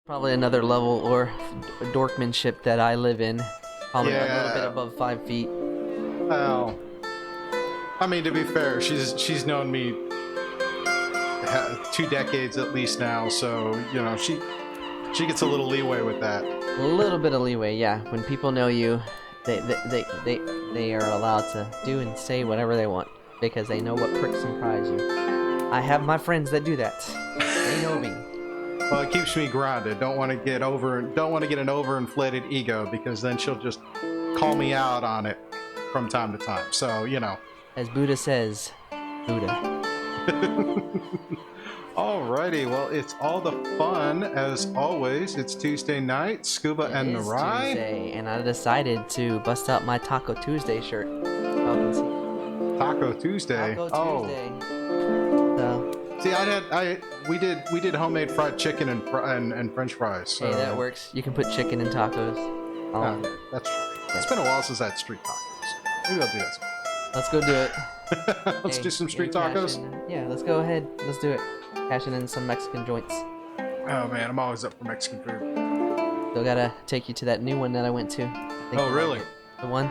Probably another level or dorkmanship that I live in. Probably a little bit Yeah. above 5 feet. Well, I mean, to be fair, she's known me 2 decades at least now, so you know she gets a little leeway with that. A little bit of leeway, yeah. When people know you, they are allowed to do and say whatever they want because they know what pricks and pries you. I have my friends that do that. They know me. Well, it keeps me grounded. Don't want to get an overinflated ego because then she'll just call me out on it from time to time. So, you know. As Buddha says, Buddha. Alrighty, well, it's all the fun as always. It's Tuesday night, Scuba and It is Narai. Tuesday, and I decided to bust out my Taco Tuesday shirt. Y'all can see. Taco Tuesday. Taco Tuesday. So, See, we did homemade fried chicken and French fries. So. hey, that works. You can put chicken in tacos. It's been a while since I had street tacos. Maybe I'll do that. Let's go do it. Let's do some street tacos. Yeah, let's go ahead. Let's do it. Cashing in some Mexican joints. Oh man, I'm always up for Mexican food. Still gotta take you to that new one that I went to. Oh really? The one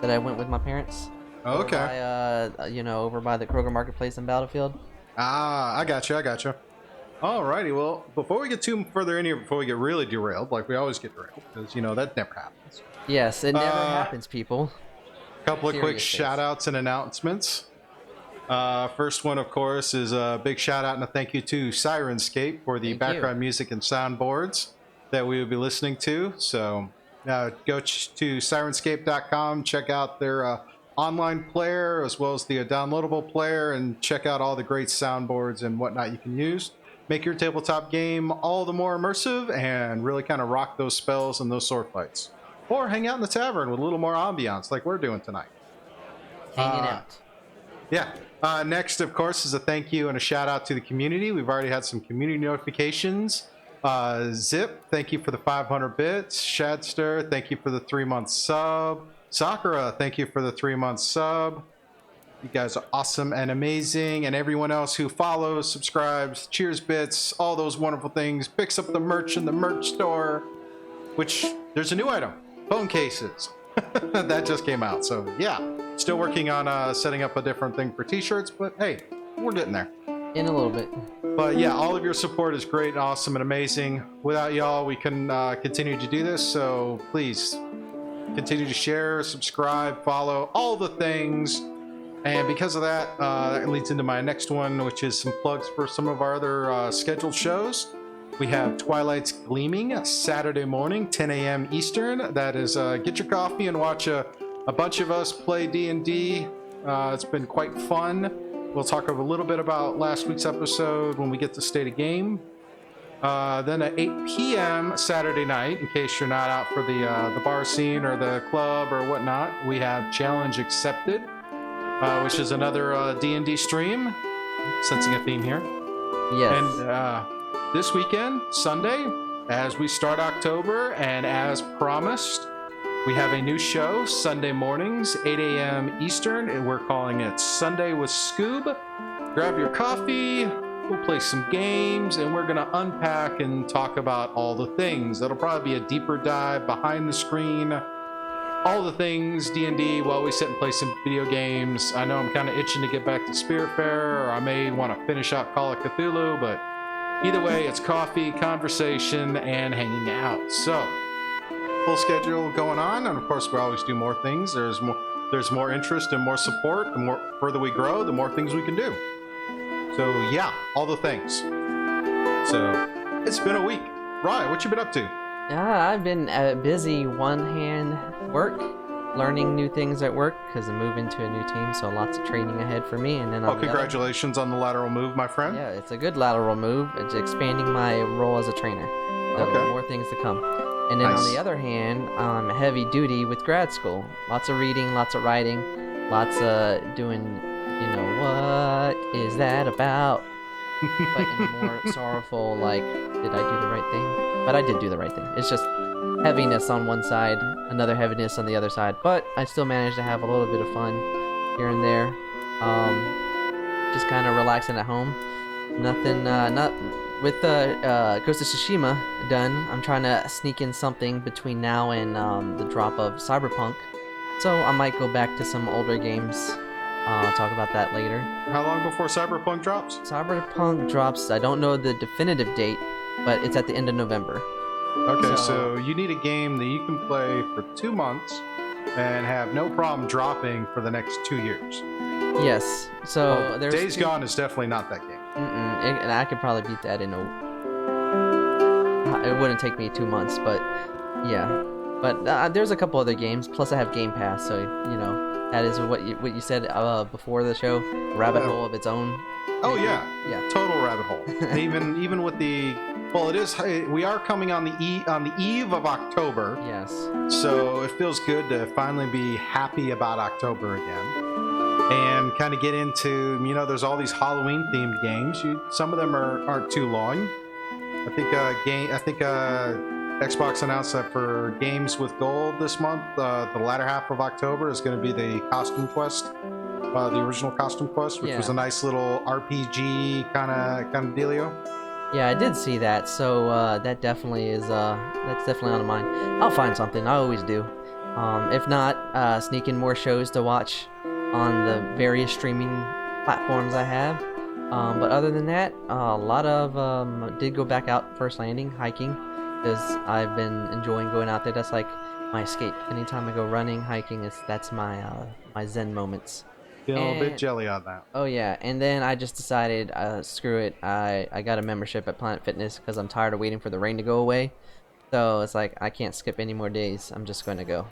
that I went with my parents. Oh, okay. Over by the Kroger Marketplace in Battlefield. Ah, I got you. Alrighty, well, before we get too further in here, before we get really derailed, like we always get derailed, because that never happens. Yes, it never happens, people. Couple of quick shout outs and announcements. First one, of course, is a big shout out and a thank you to Syrinscape for the background music and soundboards that we will be listening to. So go to Syrinscape.com, check out their online player as well as the downloadable player, and check out all the great soundboards and whatnot you can use. Make your tabletop game all the more immersive and really kind of rock those spells and those sword fights. Or hang out in the tavern with a little more ambiance like we're doing tonight. Hanging out. Yeah. Next, of course, is a thank you and a shout out to the community. We've already had some community notifications. Zip, thank you for the 500 bits. Shadster, thank you for the 3-month sub. Sakura, thank you for the 3-month sub. You guys are awesome and amazing. And everyone else who follows, subscribes, cheers bits, all those wonderful things, picks up the merch in the merch store, which there's a new item, phone cases. That just came out. So yeah, still working on setting up a different thing for t-shirts, but hey, we're getting there. In a little bit. But yeah, all of your support is great, awesome, and amazing. Without y'all, we couldn't continue to do this. So please continue to share, subscribe, follow, all the things. And because of that, that leads into my next one, which is some plugs for some of our other scheduled shows. We have Twilight's Gleaming, Saturday morning, 10 a.m. Eastern. That is get your coffee and watch a bunch of us play D&D. It's been quite fun. We'll talk a little bit about last week's episode when we get to State of Game. Then at 8 p.m. Saturday night, in case you're not out for the bar scene or the club or whatnot, we have Challenge Accepted, which is another D&D stream. Sensing a theme here. Yes. And this weekend, Sunday, as we start October, and as promised, we have a new show, Sunday mornings, 8 a.m. Eastern, and we're calling it Sunday with Scoob. Grab your coffee, we'll play some games, and we're going to unpack and talk about all the things. That'll probably be a deeper dive behind the screen, all the things D&D while we sit and play some video games. I know I'm kind of itching to get back to Spearfair, or I may want to finish out Call of Cthulhu, but either way, it's coffee, conversation, and hanging out. So, full schedule going on, and of course, we always do more things. There's more interest and more support. The more further we grow, the more things we can do. So, yeah, all the things. So, it's been a week. Ryan, what you been up to? I've been busy one-hand work, learning new things at work because I'm moving to a new team, so lots of training ahead for me. And then Congratulations on the lateral move, my friend. Yeah, it's a good lateral move. It's expanding my role as a trainer. So more things to come. And then on the other hand, I'm heavy duty with grad school. Lots of reading, lots of writing, lots of doing, what is that about? But in a more sorrowful, like, did I do the right thing? But I did do the right thing. It's just heaviness on one side, another heaviness on the other side. But I still managed to have a little bit of fun here and there. Just kind of relaxing at home. Nothing. Not with Ghost of Tsushima done. I'm trying to sneak in something between now and the drop of Cyberpunk. So I might go back to some older games. I'll talk about that later. How long before Cyberpunk drops? Cyberpunk drops. I don't know the definitive date, but it's at the end of November. Okay, so you need a game that you can play for 2 months and have no problem dropping for the next 2 years. Yes. So there's Days Gone is definitely not that game. And I could probably beat that in it wouldn't take me 2 months, but yeah. But there's a couple other games. Plus, I have Game Pass, so you know that is what you said before the show. Rabbit hole of its own. Oh yeah, yeah, total rabbit hole. even with the it is. We are coming on the eve of October. Yes. So it feels good to finally be happy about October again, and kind of get into there's all these Halloween themed games. Some of them aren't too long. I think Xbox announced that for games with gold this month, the latter half of October is going to be the Costume Quest, the original Costume Quest, which was a nice little RPG kind of dealio. Yeah, I did see that, so that definitely is that's definitely on mine. I'll find something. I always do. If not, sneak in more shows to watch on the various streaming platforms I have. But other than that, a lot of did go back out First Landing hiking because I've been enjoying going out there. That's like my escape. Anytime I go running, hiking, that's my my zen moments. Feeling a bit jelly on that. Oh yeah, and then I just decided, screw it. I got a membership at Planet Fitness because I'm tired of waiting for the rain to go away. So it's like I can't skip any more days. I'm just going to go.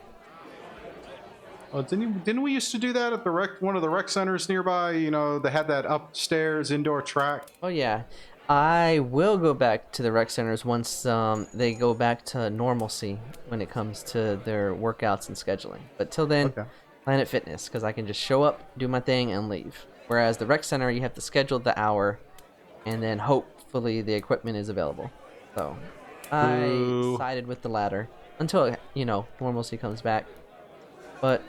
Oh, didn't we used to do that at one of the rec centers nearby? They had that upstairs indoor track. Oh yeah, I will go back to the rec centers once they go back to normalcy when it comes to their workouts and scheduling. But till then. Okay. Planet Fitness, because I can just show up, do my thing, and leave. Whereas the rec center, you have to schedule the hour, and then hopefully the equipment is available. So I sided with the latter until normalcy comes back. But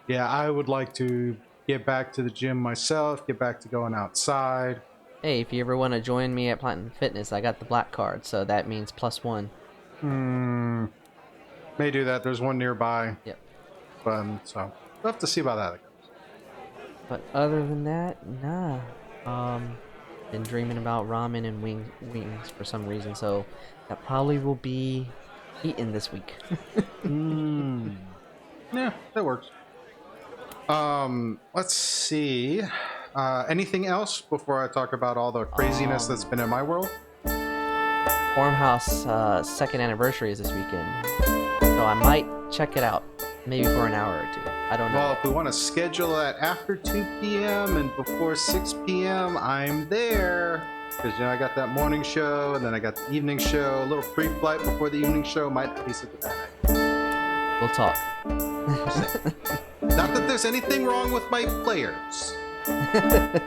yeah, I would like to get back to the gym myself, get back to going outside. Hey, if you ever want to join me at Planet Fitness, I got the black card, so that means +1. May do that. There's one nearby. Yep. So we'll have to see about that. But other than that, nah. Been dreaming about ramen and wings for some reason, so that probably will be eaten this week. Yeah, that works. Let's see. Anything else before I talk about all the craziness that's been in my world? Farmhouse 2nd anniversary is this weekend, so I might check it out. Maybe for an hour or two. I don't know. Well, if we want to schedule that after 2 p.m. and before 6 p.m., I'm there. Because, I got that morning show, and then I got the evening show. A little pre-flight before the evening show. Might be sick that night. We'll talk. Not that there's anything wrong with my players. Okay,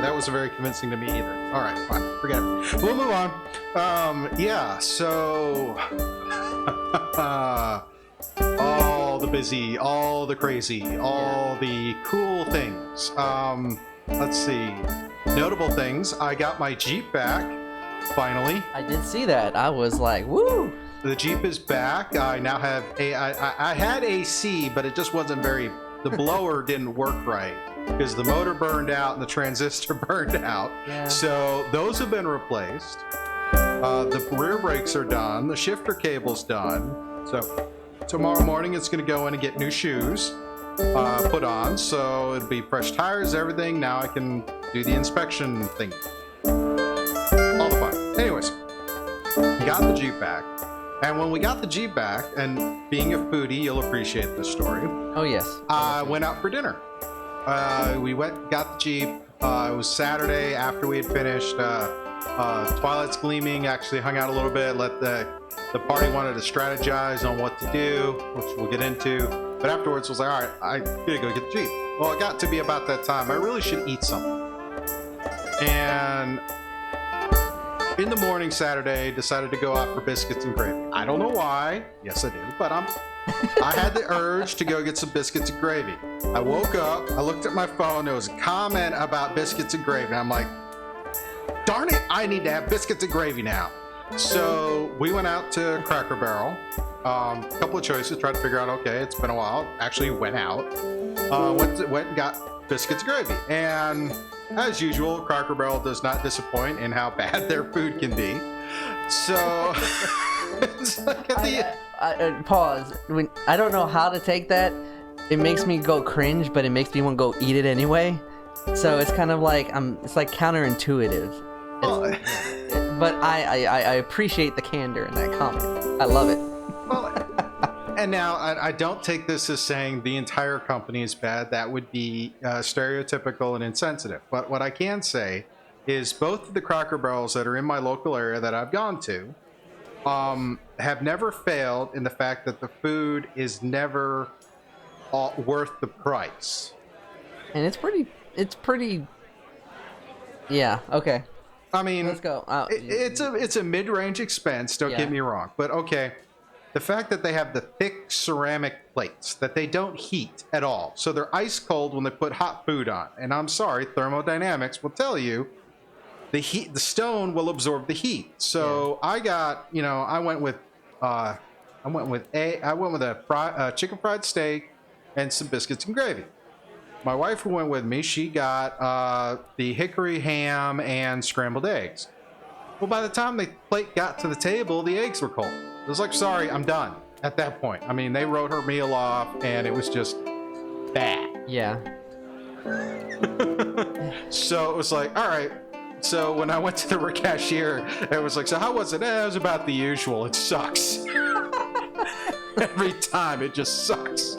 that wasn't very convincing to me either. All right, fine. Forget it. We'll move on. Yeah, so... all the busy, all the crazy, all the cool things. Let's see. Notable things. I got my Jeep back, finally. I did see that. I was like, woo! The Jeep is back. I now have I had AC, but it just wasn't very... The blower didn't work right because the motor burned out and the transistor burned out. Yeah. So those have been replaced. The rear brakes are done. The shifter cable's done. So tomorrow morning it's going to go in and get new shoes put on. So it'll be fresh tires, everything. Now I can do the inspection thing. All the fun. Anyways, got the Jeep back. And when we got the Jeep back, and being a foodie, you'll appreciate this story. Oh, yes. I went out for dinner. We got the Jeep. It was Saturday after we had finished. Twilight's Gleaming, actually hung out a little bit, let the party wanted to strategize on what to do, which we'll get into. But afterwards, was like, all right, I gotta go get the Jeep. Well, it got to be about that time. I really should eat something. And in the morning Saturday, decided to go out for biscuits and gravy. I don't know why. Yes, I do, but I'm I had the urge to go get some biscuits and gravy. I woke up, I looked at my phone, there was a comment about biscuits and gravy. And I'm like, darn it, I need to have biscuits and gravy now. So we went out to Cracker Barrel. A couple of choices, tried to figure out, okay, it's been a while. Actually went out. Went and got biscuits and gravy. And as usual, Cracker Barrel does not disappoint in how bad their food can be. So it's like at the pause. When I don't know how to take that, it makes me go cringe, but it makes me want to go eat it anyway. So it's kind of like it's like counterintuitive. But I appreciate the candor in that comment. I love it. Well, and now I don't take this as saying the entire company is bad. That would be stereotypical and insensitive. But what I can say is both of the Cracker Barrels that are in my local area that I've gone to have never failed in the fact that the food is never worth the price. And it's pretty. Yeah. Okay. I mean, let's go. It's a mid-range expense. Don't get me wrong, but okay. The fact that they have the thick ceramic plates that they don't heat at all, so they're ice cold when they put hot food on. And I'm sorry, thermodynamics will tell you the stone will absorb the heat. So I got, I went with a chicken fried steak and some biscuits and gravy. My wife who went with me, she got the hickory ham and scrambled eggs. Well, by the time the plate got to the table, the eggs were cold. It was like, sorry, I'm done at that point. I mean, they wrote her meal off, and it was just bad. Yeah. So it was like, all right. So when I went to the cashier, it was like, so how was it? It was about the usual. It sucks. Every time, it just sucks.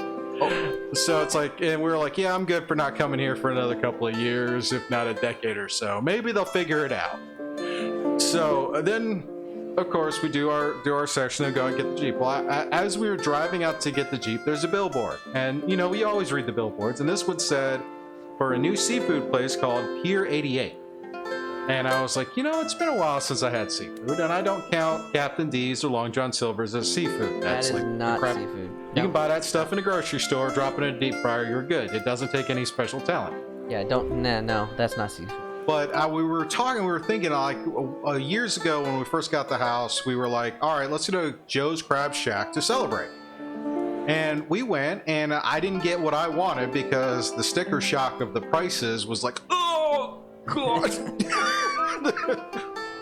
So it's like, and we were like, yeah, I'm good for not coming here for another couple of years, if not a decade or so. Maybe they'll figure it out. So then, of course, we do our session and go and get the Jeep. Well, as we were driving out to get the Jeep, there's a billboard. And, we always read the billboards. And this one said, for a new seafood place called Pier 88. And I was like, it's been a while since I had seafood. And I don't count Captain D's or Long John Silver's as seafood. That's like not seafood. You can buy that stuff in a grocery store, drop it in a deep fryer, you're good. It doesn't take any special talent. Yeah, no, that's not seafood. But we were thinking like years ago when we first got the house, we were like, all right, let's go to Joe's Crab Shack to celebrate. And we went, and I didn't get what I wanted because the sticker shock of the prices was like, oh, God.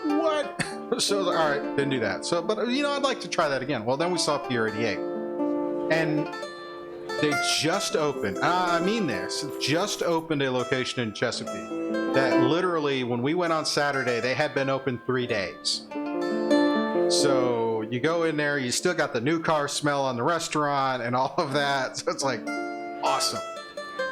What? So, all right, didn't do that. So, but, I'd like to try that again. Well, then we saw Pier 88. And they just opened, I mean this, just opened a location in Chesapeake that literally, when we went on Saturday, they had been open 3 days. So you go in there, you still got the new car smell on the restaurant and all of that. So it's like, awesome.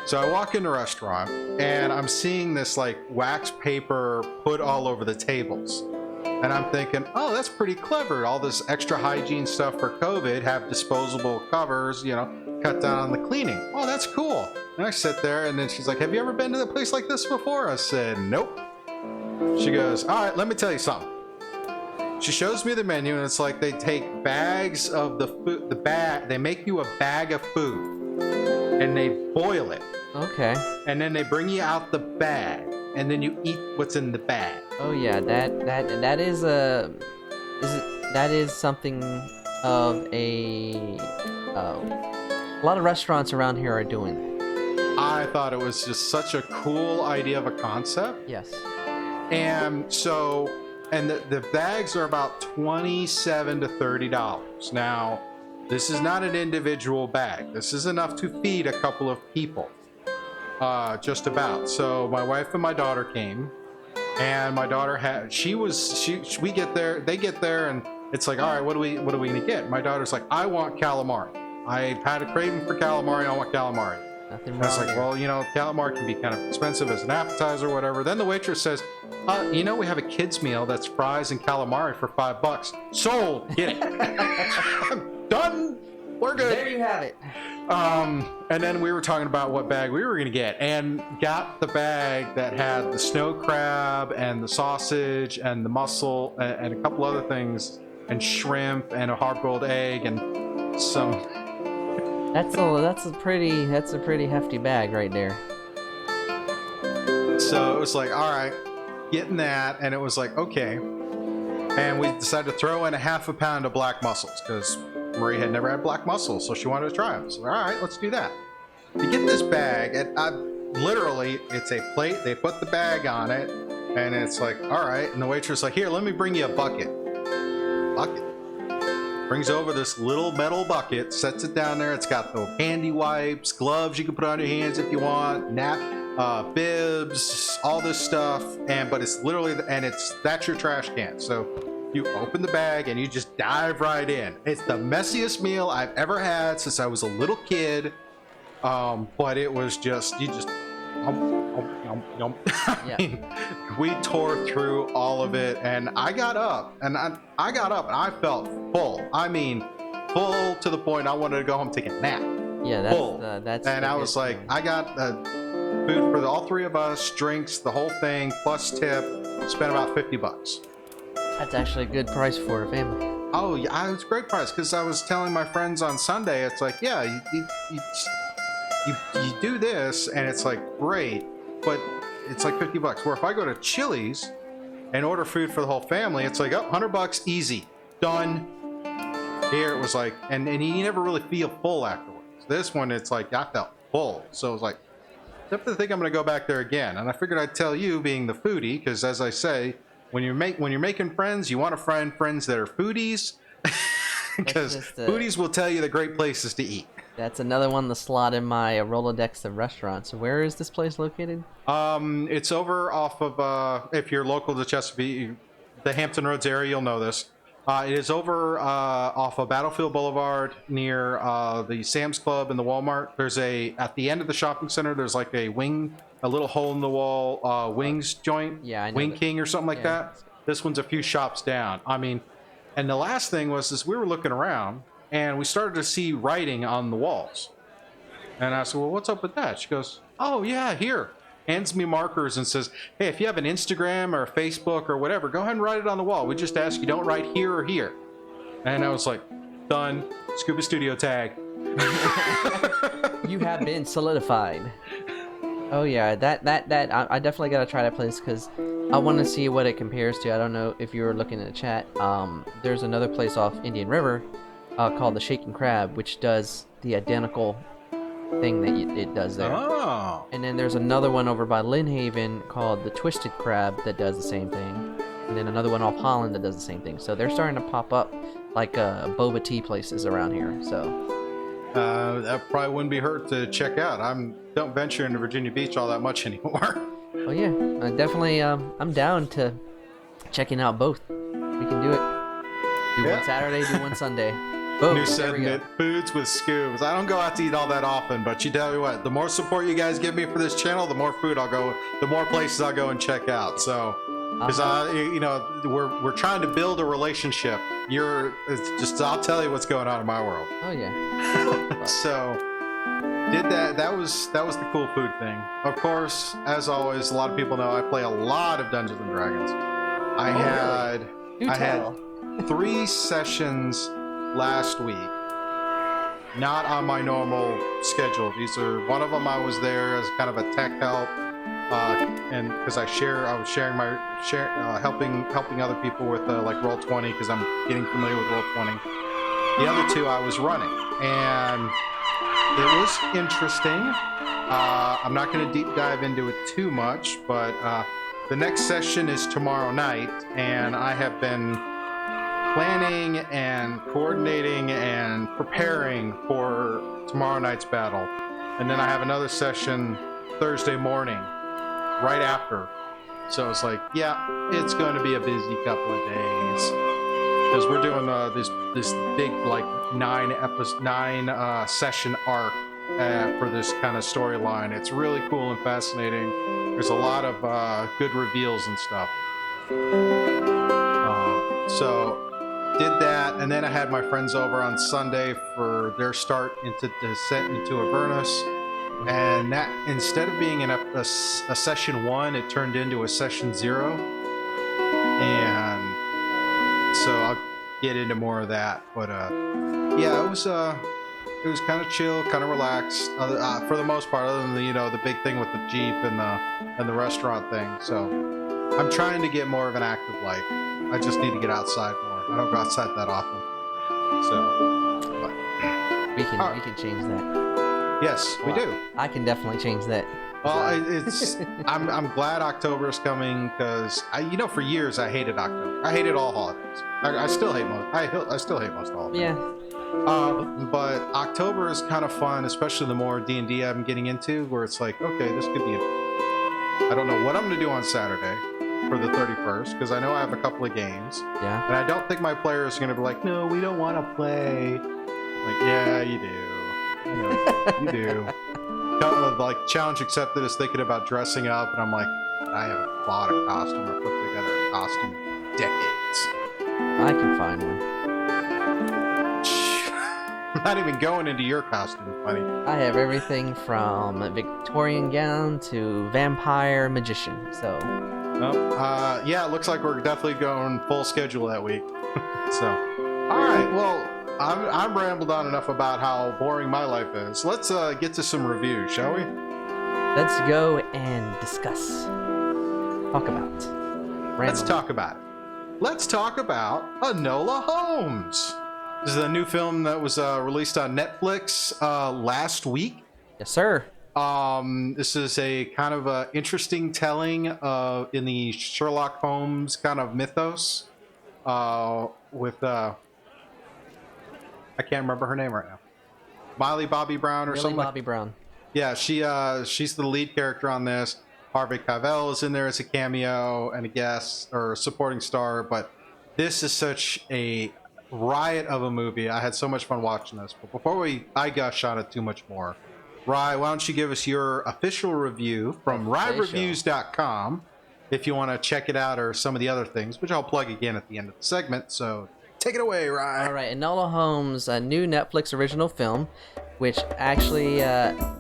So I walk in the restaurant and I'm seeing this like wax paper put all over the tables. And I'm thinking, oh, that's pretty clever. All this extra hygiene stuff for COVID, have disposable covers, cut down on the cleaning. Oh, that's cool. And I sit there, and then she's like, have you ever been to a place like this before? I said, nope. She goes, all right, let me tell you something. She shows me the menu, and it's like they take bags of the food, they make you a bag of food, and they boil it. Okay. And then they bring you out the bag, and then you eat what's in the bag. Oh yeah, that is something of a lot of restaurants around here are doing that. I thought it was just such a cool idea of a concept. Yes. And so, the bags are about $27 to $30. Now, this is not an individual bag. This is enough to feed a couple of people, just about. So my wife and my daughter came. And my daughter we get there, they get there, and it's like, all right, what are we gonna get? My daughter's like, I want calamari. I had a craving for calamari, I want calamari. Nothing wrong. And I was like, well, calamari can be kind of expensive as an appetizer or whatever. Then the waitress says, we have a kid's meal that's fries and calamari for $5. Sold, get it. I'm done. We're good. There you have it. And then we were talking about what bag we were going to get, and got the bag that had the snow crab and the sausage and the mussel and a couple other things, and shrimp and a hard-boiled egg and some That's a pretty hefty bag right there. So it was like, all right, getting that, and it was like, okay. And we decided to throw in a half a pound of black mussels because Marie had never had black mussels, so she wanted to try them. So all right, let's do that. You get this bag, and literally, it's a plate. They put the bag on it, and it's like, all right. And the waitress is like, here, let me bring you a bucket. Brings over this little metal bucket, sets it down there. It's got the handy wipes, gloves you can put on your hands if you want, bibs, all this stuff. But it's literally, that's your trash can. So you open the bag and you just dive right in. It's the messiest meal I've ever had since I was a little kid. But it was just, Yeah. We tore through all of it, and I got up and I felt full. I mean, full to the point I wanted to go home and take a nap. Yeah, that's. And I was like, I got food for all three of us, drinks, the whole thing, plus tip. Spent about $50. That's actually a good price for a family. Oh yeah, it was a great price because I was telling my friends on Sunday, it's like, yeah, you do this and it's like great, but it's like $50. Where if I go to Chili's and order food for the whole family, it's like, oh, $100 easy, done. Here it was like, and you never really feel full afterwards. This one, it's like I felt full, so it was like, I think I'm gonna go back there again. And I figured I'd tell you, being the foodie, because as I say, when you're making friends, you want to find friends that are foodies, because foodies will tell you the great places to eat. That's another one to slot in my Rolodex of restaurants. Where is this place located? It's over off of, if you're local to Chesapeake, the Hampton Roads area, you'll know this. It is over off of Battlefield Boulevard near the Sam's Club and the Walmart. There's at the end of the shopping center, there's like a little hole in the wall wings joint. Yeah, I know Wing King or something like that. This one's a few shops down. I mean, and the last thing was we were looking around and we started to see writing on the walls. And I said, well, what's up with that? She goes, oh yeah, here. Hands me markers and says, hey, if you have an Instagram or a Facebook or whatever, go ahead and write it on the wall. We just ask you don't write here or here. And I was like, done. Scuba Studio tag. You have been solidified. Oh yeah, I definitely gotta try that place because I want to see what it compares to. I don't know if you were looking in the chat. There's another place off Indian River called the Shaking Crab, which does the identical thing that it does there. Oh. And then there's another one over by Lynn Haven called the Twisted Crab that does the same thing. And then another one off Holland that does the same thing. So they're starting to pop up like boba tea places around here. So that probably wouldn't be hurt to check out. Don't venture into Virginia Beach all that much anymore. Oh yeah, definitely. I'm down to checking out both. We can do it. Do one Saturday, do one Sunday. Boom, New segment, Foods with Scoobs. I don't go out to eat all that often, but you tell me what, the more support you guys give me for this channel, the more food I'll go, the more places I'll go and check out. So, because we're trying to build a relationship. I'll tell you what's going on in my world. Oh yeah. So, did that. That was the cool food thing. Of course, as always, a lot of people know I play a lot of Dungeons and Dragons. I had 3 sessions last week, not on my normal schedule. One of them I was there as kind of a tech help, and because I was sharing helping other people with like Roll20 because I'm getting familiar with Roll20. The other 2 I was running, and it was interesting. I'm not going to deep dive into it too much, but the next session is tomorrow night, and I have been planning and coordinating and preparing for tomorrow night's battle. And then I have another session Thursday morning right after. So it's like, yeah, it's going to be a busy couple of days because we're doing this big like 9 session arc for this kind of storyline. It's really cool and fascinating. There's a lot of good reveals and stuff. So did that, and then I had my friends over on Sunday for their start into Descent into Avernus, and that, instead of being a session 1, it turned into a session 0, and so I'll get into more of that. But yeah, it It was kind of chill, kind of relaxed, for the most part, other than the big thing with the Jeep and the restaurant thing. So I'm trying to get more of an active life. I just need to get outside more. I don't go outside that often. So, but We can change that. yes, we do. I can definitely change that. Well, it's I'm glad October is coming because for years I hated October. I hated all holidays. I still hate most. I still hate most holidays. Yeah. But October is kind of fun, especially the more D&D I'm getting into, where it's like, okay, this could be. I don't know what I'm gonna do on Saturday for the 31st because I know I have a couple of games. Yeah. And I don't think my players are gonna be like, no, we don't want to play. Like, yeah, you do. I know you do. Like, challenge accepted is thinking about dressing up, and I'm like, I haven't bought a costume or put together a costume in decades. I can find one. I'm not even going into your costume, buddy. I have everything from Victorian gown to vampire magician. So. Yeah, it looks like we're definitely going full schedule that week. So, all right. Well, I'm rambled on enough about how boring my life is. Let's get to some reviews, shall we? Let's go and discuss. Talk about. Let's talk about it. Let's talk about Enola Holmes. This is a new film that was released on Netflix last week. Yes, sir. This is a kind of a interesting telling in the Sherlock Holmes kind of mythos with I can't remember her name right now. Millie Bobby Brown or something. Bobby Brown. Yeah, she's the lead character on this. Harvey Keitel is in there as a cameo and a guest or a supporting star, but this is such a riot of a movie. I had so much fun watching this. But before I gush on it too much more, Rye, why don't you give us your official review from ryreviews.com if you want to check it out or some of the other things, which I'll plug again at the end of the segment. So take it away, Rye. All right, Enola Holmes, a new Netflix original film, which actually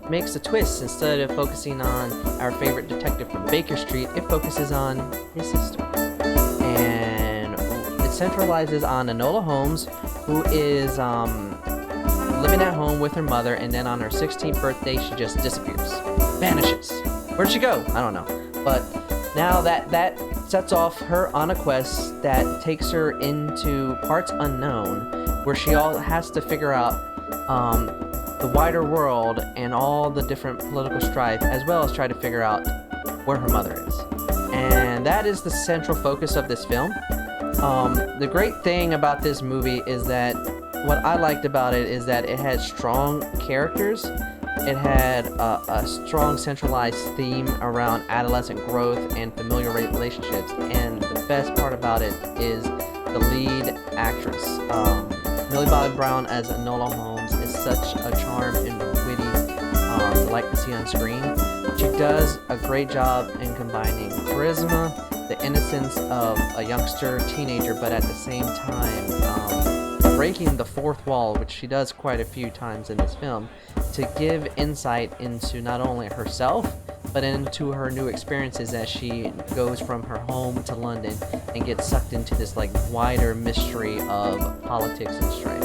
makes a twist. Instead of focusing on our favorite detective from Baker Street, it focuses on his sister. And it centralizes on Enola Holmes, who is living at home with her mother, and then on her 16th birthday, she just disappears. Vanishes. Where'd she go? I don't know. But now that sets off her on a quest that takes her into parts unknown, where she all has to figure out the wider world and all the different political strife, as well as try to figure out where her mother is. And that is the central focus of this film. The great thing about this movie is that what I liked about it is that it had strong characters. It had a strong centralized theme around adolescent growth and familiar relationships. And the best part about it is the lead actress. Millie Bobby Brown as Enola Holmes is such a charm and witty delight to see on screen. She does a great job in combining charisma, the innocence of a youngster teenager, but at the same time breaking the fourth wall, which she does quite a few times in this film, to give insight into not only herself, but into her new experiences as she goes from her home to London and gets sucked into this like wider mystery of politics and strife.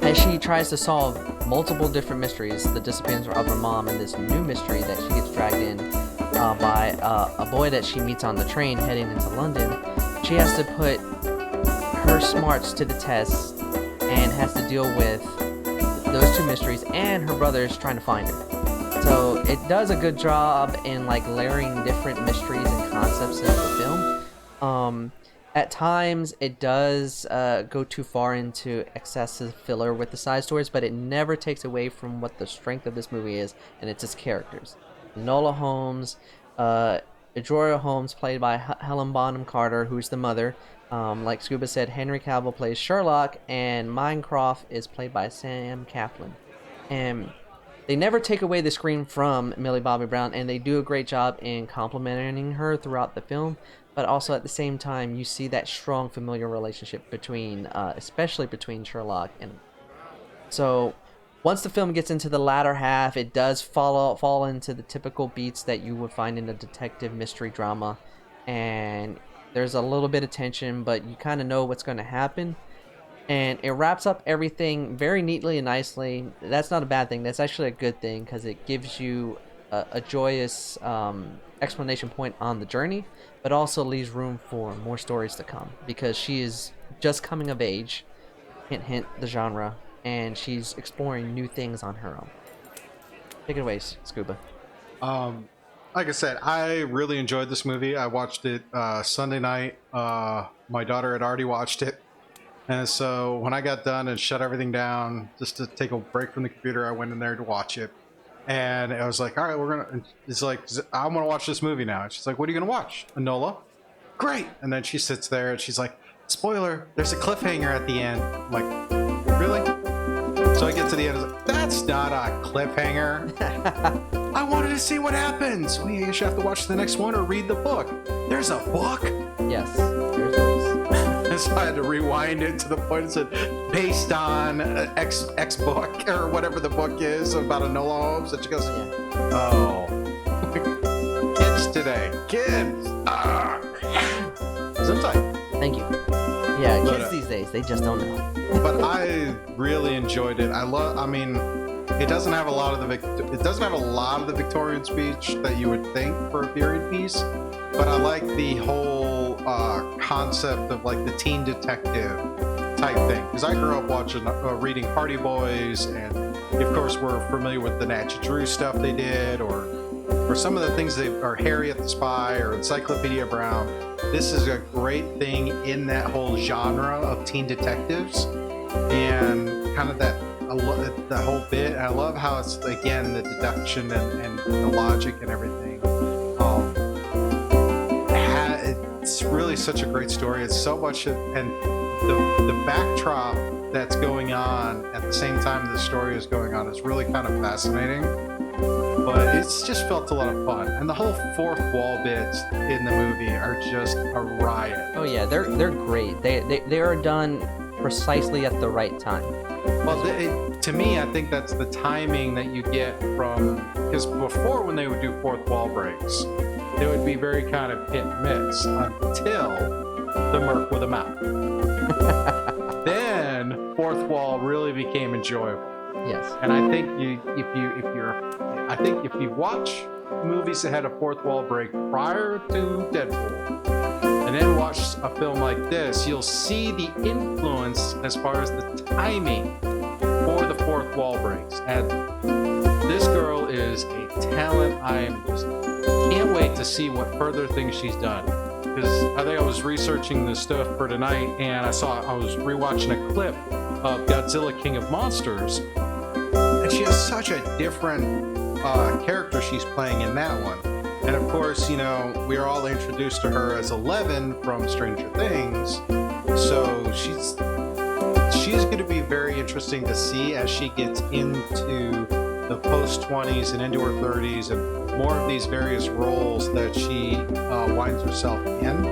As she tries to solve multiple different mysteries, the disappearance of her mom and this new mystery that she gets dragged in by a boy that she meets on the train heading into London, she has to put her smarts to the test and has to deal with those two mysteries and her brothers trying to find her. So it does a good job in like layering different mysteries and concepts into the film. At times it does go too far into excessive filler with the side stories, but it never takes away from what the strength of this movie is, and it's its characters. Enola Holmes, Adroria Holmes, played by Helen Bonham Carter, who's the mother. Like Scuba said, Henry Cavill plays Sherlock, and Minecraft is played by Sam Claflin. And they never take away the screen from Millie Bobby Brown, and they do a great job in complimenting her throughout the film. But also at the same time, you see that strong familiar relationship between, especially between Sherlock and. So, once the film gets into the latter half, it does fall into the typical beats that you would find in a detective mystery drama, and there's a little bit of tension, but you kind of know what's going to happen. And it wraps up everything very neatly and nicely. That's not a bad thing. That's actually a good thing because it gives you a joyous explanation point on the journey, but also leaves room for more stories to come because she is just coming of age, hint hint the genre, and she's exploring new things on her own. Take it away, Scuba. Like I said, I really enjoyed this movie. I watched it Sunday night. My daughter had already watched it. And so when I got done and shut everything down just to take a break from the computer, I went in there to watch it. And I was like, all right, it's like, I'm going to watch this movie now. And she's like, what are you going to watch? Enola? Great. And then she sits there and she's like, spoiler, there's a cliffhanger at the end. I'm like, really? So I get to the end. I was like, that's not a cliffhanger. I wanted to see what happens. Well, you should have to watch the next one or read the book. There's a book? Yes. There's those. So I had to rewind it to the point it said based on X book or whatever the book is about Enola Holmes. And she goes, oh, kids today, kids. Sometimes. Thank you. Yeah, kids these days, they just don't know. But I really enjoyed it. I mean, it doesn't have a lot of the Victorian speech that you would think for a period piece. But I like the whole concept of like the teen detective type thing because I grew up watching, reading Hardy Boys, and of course we're familiar with the Natchez Drew stuff they did, or some of the things or Harriet the Spy or Encyclopedia Brown. This is a great thing in that whole genre of teen detectives and kind of the whole bit. I love how it's again the deduction and the logic and everything. It's really such a great story. It's so much, and the backdrop that's going on at the same time the story is going on is really kind of fascinating. But it's just felt a lot of fun, and the whole fourth wall bits in the movie are just a riot. Oh yeah, they're great. They are done precisely at the right time. Well, to me, I think that's the timing that you get from, because before when they would do fourth wall breaks, it would be very kind of hit and miss until the Merc with a Mouth. Then fourth wall really became enjoyable. Yes. And I think if you watch movies that had a fourth wall break prior to Deadpool, and then watch a film like this, you'll see the influence as far as the timing for the fourth wall breaks. And this girl is a talent. I can't wait to see what further things she's done. Because I think I was researching this stuff for tonight, and I was rewatching a clip of Godzilla King of Monsters, and she has such a different character she's playing in that one. And of course, you know, we are all introduced to her as 11 from Stranger Things, so she's going to be very interesting to see as she gets into the post-20s and into her 30s and more of these various roles that she winds herself in.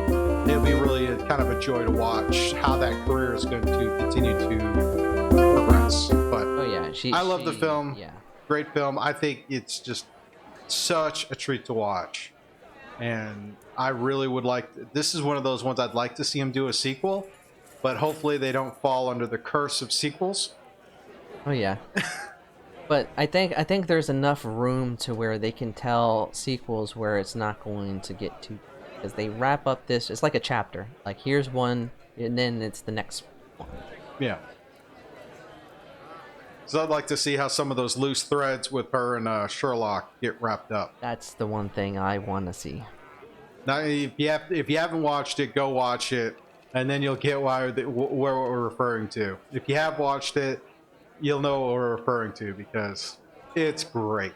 It'll be really kind of a joy to watch how that career is going to continue to progress. But oh yeah, I love the film. Yeah. Great film. I think it's just such a treat to watch. And I really would this is one of those ones I'd like to see him do a sequel, but hopefully they don't fall under the curse of sequels. Oh yeah. But I think there's enough room to where they can tell sequels where it's not going to get too, because they wrap up this. It's like a chapter. Like here's one, and then it's the next one. Yeah. So I'd like to see how some of those loose threads with her and Sherlock get wrapped up. That's the one thing I want to see. Now, if you haven't watched it, go watch it, and then you'll get where we're referring to. If you have watched it, you'll know what we're referring to because it's great.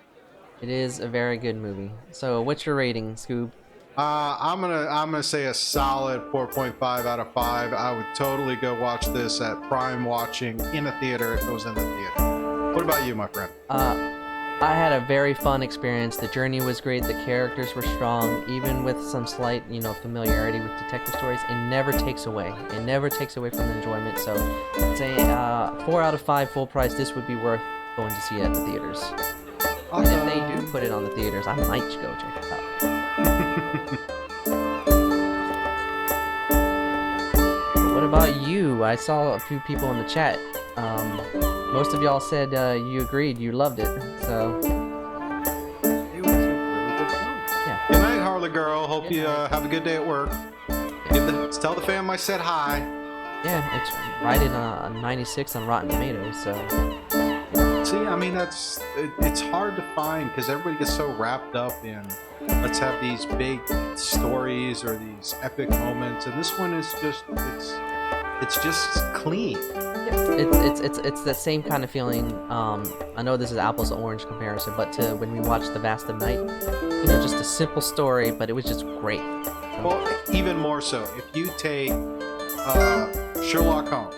It is a very good movie. So, what's your rating, Scoob? I'm gonna say a solid 4.5 out of 5. I would totally go watch this at Prime Watching in a theater if it was in the theater. What about you, my friend? I had a very fun experience. The journey was great. The characters were strong, even with some slight, familiarity with detective stories. It never takes away. It never takes away from the enjoyment. So, I'd say 4 out of 5 full price. This would be worth going to see at the theaters. Awesome. And if they do put it on the theaters, I might go check it out. What about you? I saw a few people in the chat. Most of y'all said you agreed, you loved it. So It was a really good film. yeah. Good night, Harley girl. Hope you have a good day at work. Tell the fam I said hi. Yeah, it's rated a 96 on Rotten Tomatoes. So See, I mean, it's hard to find because everybody gets so wrapped up in let's have these big stories or these epic moments, and this one is just it's just clean. it's the same kind of feeling. I know this is apples to orange comparison, but to when we watched The Vast of Night, you know, just a simple story, but it was just great. Well, even more so, if you take Sherlock Holmes,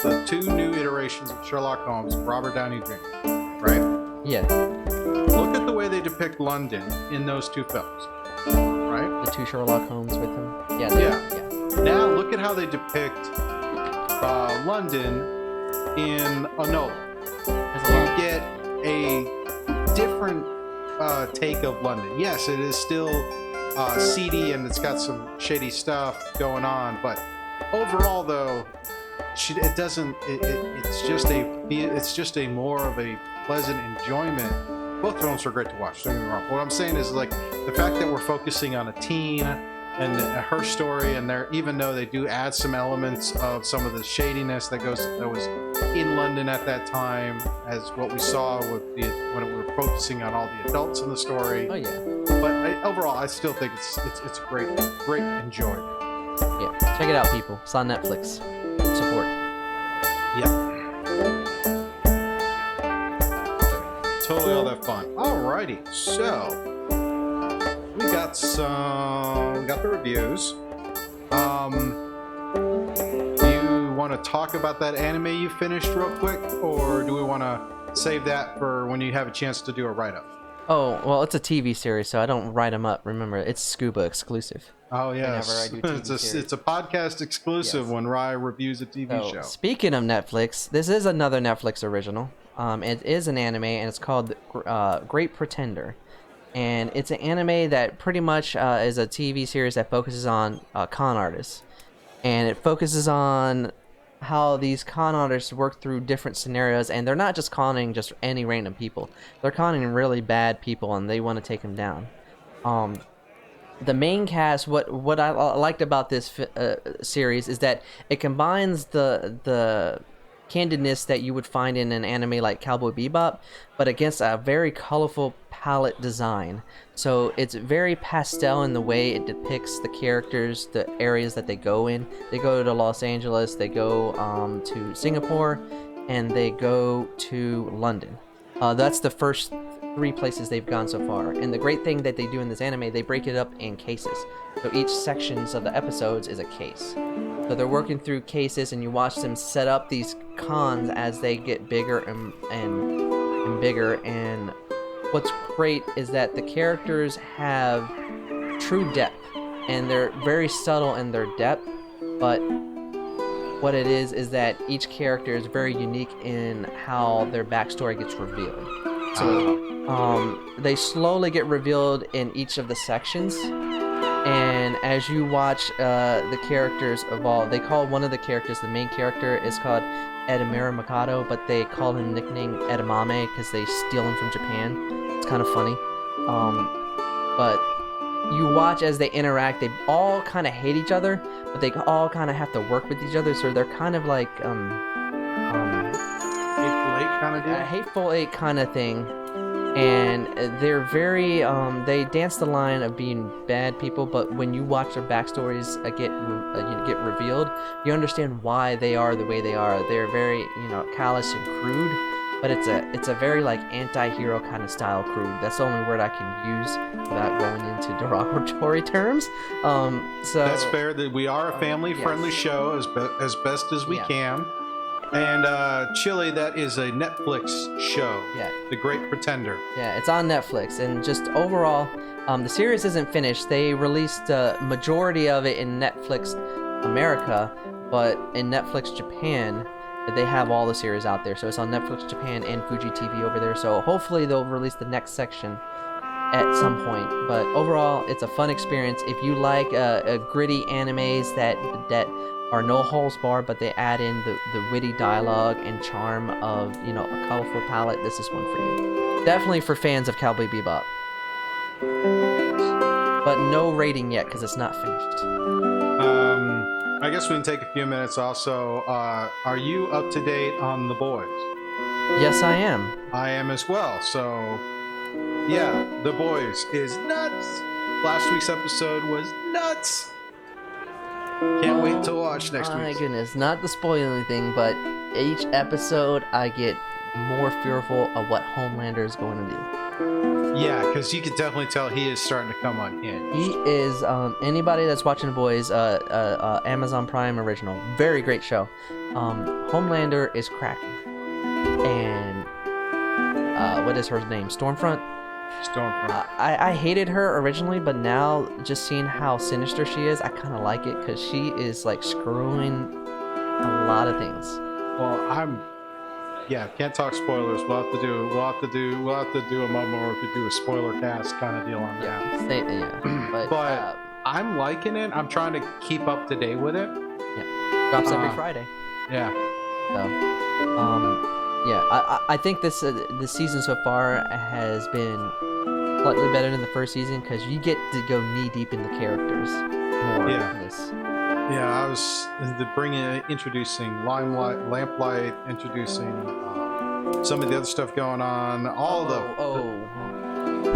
the two new iterations of Sherlock Holmes, Robert Downey Jr., right? Yeah, Look at the way they depict London in those two films, right? the two Sherlock Holmes with him. Yeah. Now look at how they depict London in a Nolan. You get a different take of London. Yes, it is still seedy and it's got some shady stuff going on, but overall, though, it doesn't. It's just a more of a pleasant enjoyment. Both films are great to watch. Don't get me wrong. What I'm saying is like the fact that we're focusing on a teen and her story, and even though they do add some elements of some of the shadiness that was in London at that time, as what we saw with when we were focusing on all the adults in the story. Oh yeah. But overall, I still think it's great enjoyment. Yeah, check it out, people. It's on Netflix. Support. Yeah. Totally all that fun. Alrighty, so we got the reviews. Do you want to talk about that anime you finished real quick, or do we want to save that for when you have a chance to do a write-up? Oh, well, it's a TV series, so I don't write them up. Remember, it's Scuba exclusive. Oh yes, Whenever I do TV series. it's a podcast exclusive when Rye reviews a TV show. Speaking of Netflix, this is another Netflix original. It is an anime, and it's called Great Pretender. And it's an anime that pretty much is a TV series that focuses on con artists. And it focuses on how these con artists work through different scenarios, and they're not just conning just any random people. They're conning really bad people, and they want to take them down. The main cast, what I liked about this series is that it combines the candidness that you would find in an anime like Cowboy Bebop, but against a very colorful palette design. So it's very pastel in the way it depicts the characters, the areas that they go in. They go to Los Angeles, they go to Singapore, and they go to London. That's the first 3 places they've gone so far. And the great thing that they do in this anime, they break it up in cases. So each sections of the episodes is a case. So they're working through cases, and you watch them set up these cons as they get bigger and bigger. And what's great is that the characters have true depth, and they're very subtle in their depth, but what it is that each character is very unique in how their backstory gets revealed. So they slowly get revealed in each of the sections, and as you watch the characters evolve, they call one of the characters, the main character, is called Edamura Mikado, but they call him nickname Edamame because they steal him from Japan. It's kind of funny. But you watch as they interact, they all kind of hate each other, but they all kind of have to work with each other, so they're kind of like Hateful Eight kind of deal? a Hateful Eight kind of thing. And they're very they dance the line of being bad people, but when you watch their backstories get revealed, you understand why they are the way they are. They're very, callous and crude, but it's a very like anti-hero kind of style crude. That's the only word I can use without going into derogatory terms. So that's fair. That we are a family-friendly show as best as we can. And Chile, that is a Netflix show. Yeah. The Great Pretender. Yeah, it's on Netflix, and just overall, the series isn't finished. They released a majority of it in Netflix America, but in Netflix Japan, they have all the series out there. So it's on Netflix Japan and Fuji TV over there. So hopefully they'll release the next section at some point. But overall, it's a fun experience. If you like gritty animes that are no holes barred, but they add in the witty dialogue and charm of, you know, a colorful palette, this is one for you. Definitely for fans of Cowboy Bebop. But no rating yet, because it's not finished. I guess we can take a few minutes also. Are you up to date on The Boys? Yes, I am. I am as well. So, yeah, The Boys is nuts. Last week's episode was nuts. Can't wait to watch next week. My goodness, not to spoil anything, but each episode I get more fearful of what Homelander is going to do. Yeah, because you can definitely tell he is starting to come unhinged. He is, anybody that's watching The Boys, Amazon Prime original, very great show. Homelander is cracking. And, what is her name? Stormfront? Stormfront. I hated her originally, but now just seeing how sinister she is, I kind of like it because she is like screwing a lot of things. Well, can't talk spoilers. We'll have to do a moment where we could do a spoiler cast kind of deal on that. But I'm liking it. I'm trying to keep up to date with it. Yeah, drops every Friday. Yeah. So, I think this season so far has been slightly better than the first season because you get to go knee deep in the characters more. Yeah, I was introducing Lamplight, introducing some of the other stuff going on.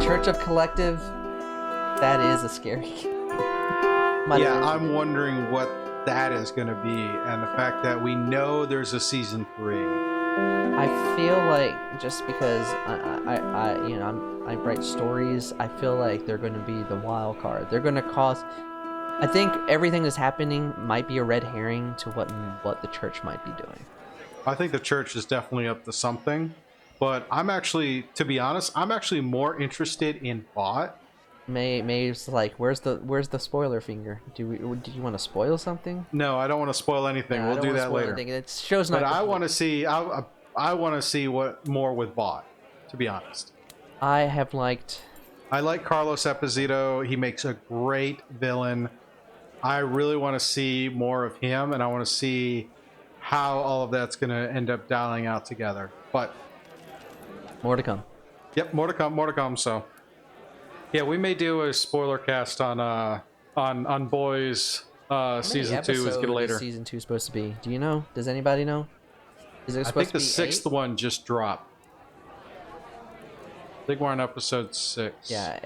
Church of Collective. That is a scary. I'm wondering what that is going to be, and the fact that we know there's a season 3. I feel like just because I write stories, I feel like they're going to be the wild card. They're going to cause. I think everything that's happening might be a red herring to what the church might be doing. I think the church is definitely up to something, but to be honest, I'm actually more interested in Bot. Maeve's like, where's the spoiler finger? Do you want to spoil something? No, I don't want to spoil anything. We'll do that later. It show's not. But I want to see. I want to see what more with Bot. To be honest, I like Carlos Esposito. He makes a great villain. I really want to see more of him, and I want to see how all of that's going to end up dialing out together. But more to come. Yep, more to come. So, yeah, we may do a spoiler cast on Boys season 2 is getting later. Season 2 supposed to be? Do you know? Does anybody know? Is it supposed I think the 6th 8? one just dropped. I think we're on episode 6. Yeah,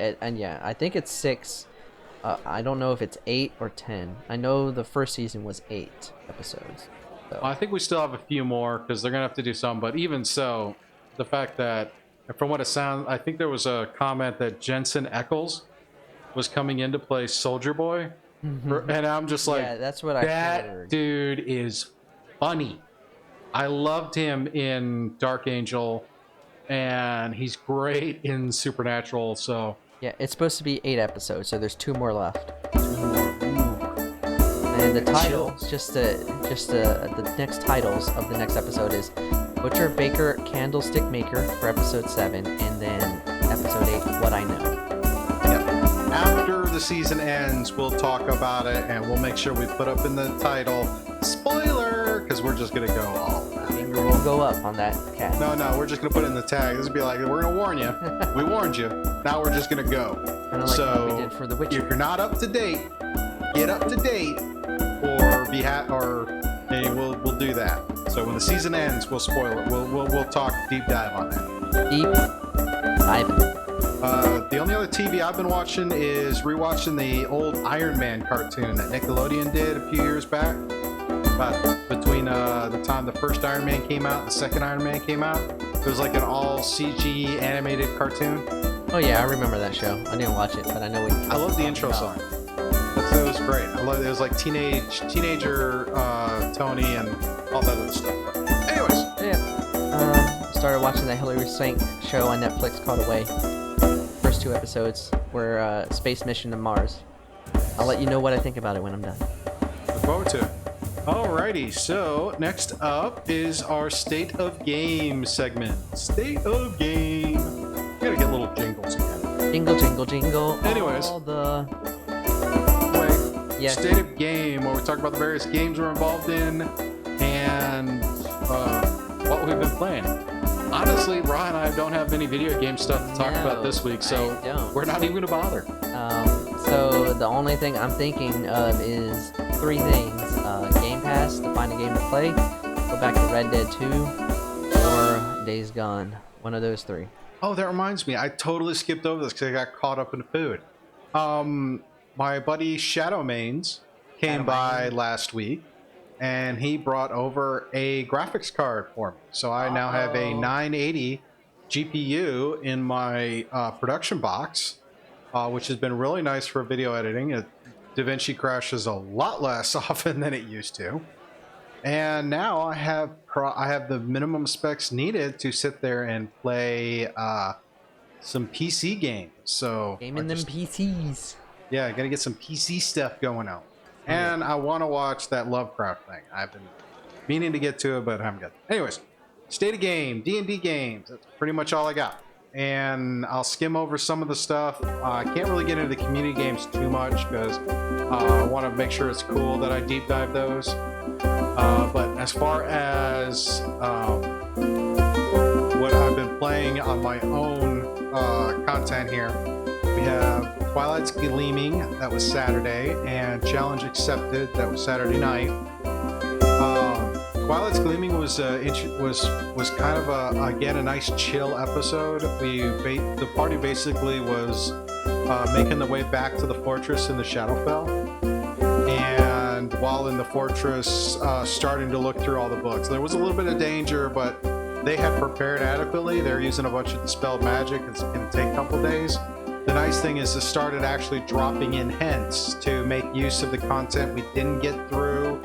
I think it's 6. I don't know if it's 8 or 10. I know the first season was 8 episodes. So. I think we still have a few more because they're gonna have to do some. But even so, the fact that, from what it sounds, I think there was a comment that Jensen Ackles was coming in to play Soldier Boy, and I'm just like, yeah, that's what I heard. That dude is funny. I loved him in Dark Angel, and he's great in Supernatural. So. Yeah, it's supposed to be 8 episodes, so there's 2 more left. And the title, just the next titles of the next episode is Butcher, Baker, Candlestick Maker for episode 7, and then episode 8, What I Know. Yep. After the season ends, we'll talk about it, and we'll make sure we put up in the title, spoiler, because we're just going to go all out. Finger will go up on that cat. No, we're just going to put it in the tag. This will be like, we're going to warn you. We warned you. Now we're just going to go. Kind of like what we did for The Witcher. If you're not up to date, get up to date, we'll do that. So when the season ends, we'll spoil it. We'll talk deep dive on that. Deep dive. The only other TV I've been watching is rewatching the old Iron Man cartoon that Nickelodeon did a few years back. About between the time the first Iron Man came out and the second Iron Man came out. It was like an all CG animated cartoon. Oh yeah, I remember that show. I didn't watch it, but I know what I love the intro song. It was great. It was like teenager Tony and all that other stuff. But anyways. Yeah. Started watching that Hilary Swank show on Netflix called Away. First 2 episodes were space mission to Mars. I'll let you know what I think about it when I'm done. Look forward to it. Alrighty, so next up is our State of Game segment. State of Game. We gotta get little jingles again. Jingle, jingle, jingle. Anyways. All the... Yes. State of Game, where we talk about the various games we're involved in and what we've been playing. Honestly, Ryan and I don't have many video game stuff to talk about this week, so we're not even gonna bother. So the only thing I'm thinking of is 3 things: Game Pass to find a game to play, go back to Red Dead 2, or Days Gone. One of those 3. Oh, that reminds me, I totally skipped over this because I got caught up in the food. My buddy Shadowmains came by last week, and he brought over a graphics card for me. So I now have a 980 GPU in my production box, which has been really nice for video editing. DaVinci crashes a lot less often than it used to. And now I have the minimum specs needed to sit there and play some PC games. So Gaming them PCs. Yeah, I gotta get some PC stuff going on. And I want to watch that Lovecraft thing. I've been meaning to get to it, but I haven't got it. Anyways, State of Game, D&D games. That's pretty much all I got. And I'll skim over some of the stuff. I can't really get into the community games too much because I want to make sure it's cool that I deep dive those. But as far as what I've been playing on my own content here, we have Twilight's Gleaming, that was Saturday, and Challenge Accepted, that was Saturday night. Twilight's Gleaming was kind of again a nice chill episode. The party basically was making the way back to the fortress in the Shadowfell, and while in the fortress, starting to look through all the books. There was a little bit of danger, but they had prepared adequately. They're using a bunch of dispelled magic. It's going to take a couple days. The nice thing is, it started actually dropping in hints to make use of the content we didn't get through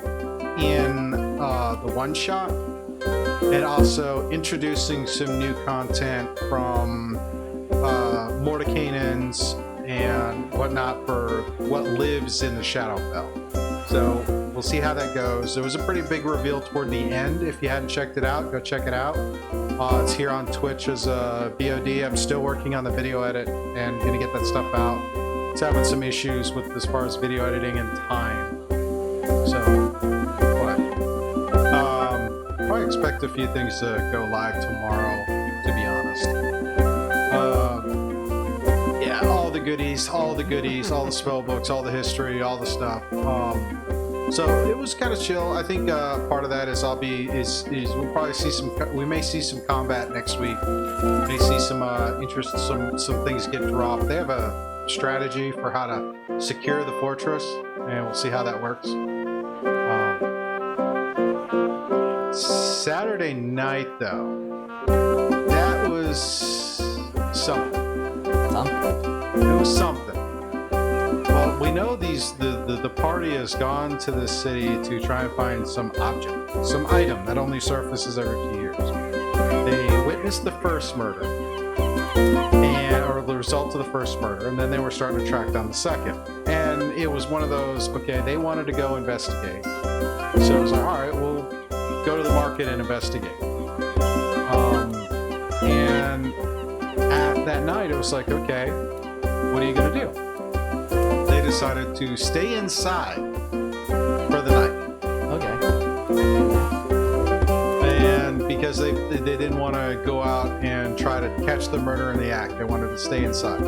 in the one-shot, and also introducing some new content from Mordenkainen's and whatnot for what lives in the Shadowfell. So we'll see how that goes. There was a pretty big reveal toward the end. If you hadn't checked it out, go check it out. It's here on Twitch as a VOD. I'm still working on the video edit and gonna get that stuff out. It's having some issues with as far as video editing and time. So, but I expect a few things to go live tomorrow, to be honest. Yeah, all the goodies, all the spell books, all the history, all the stuff. So it was kind of chill. I think part of that is we'll probably see we may see some combat next week. May see some some things get dropped. They have a strategy for how to secure the fortress, and we'll see how that works. Saturday night, though, that was something. It was something. Well, we know the party has gone to the city to try and find some object, some item that only surfaces every few years. They witnessed the first murder, or the result of the first murder, and then they were starting to track down the second. And it was one of those, okay, they wanted to go investigate. So it was like, all right, we'll go to the market and investigate. And at that night, it was like, okay, what are you going to do? They decided to stay inside for the night. Okay. And because they didn't want to go out and try to catch the murder in the act, they wanted to stay inside.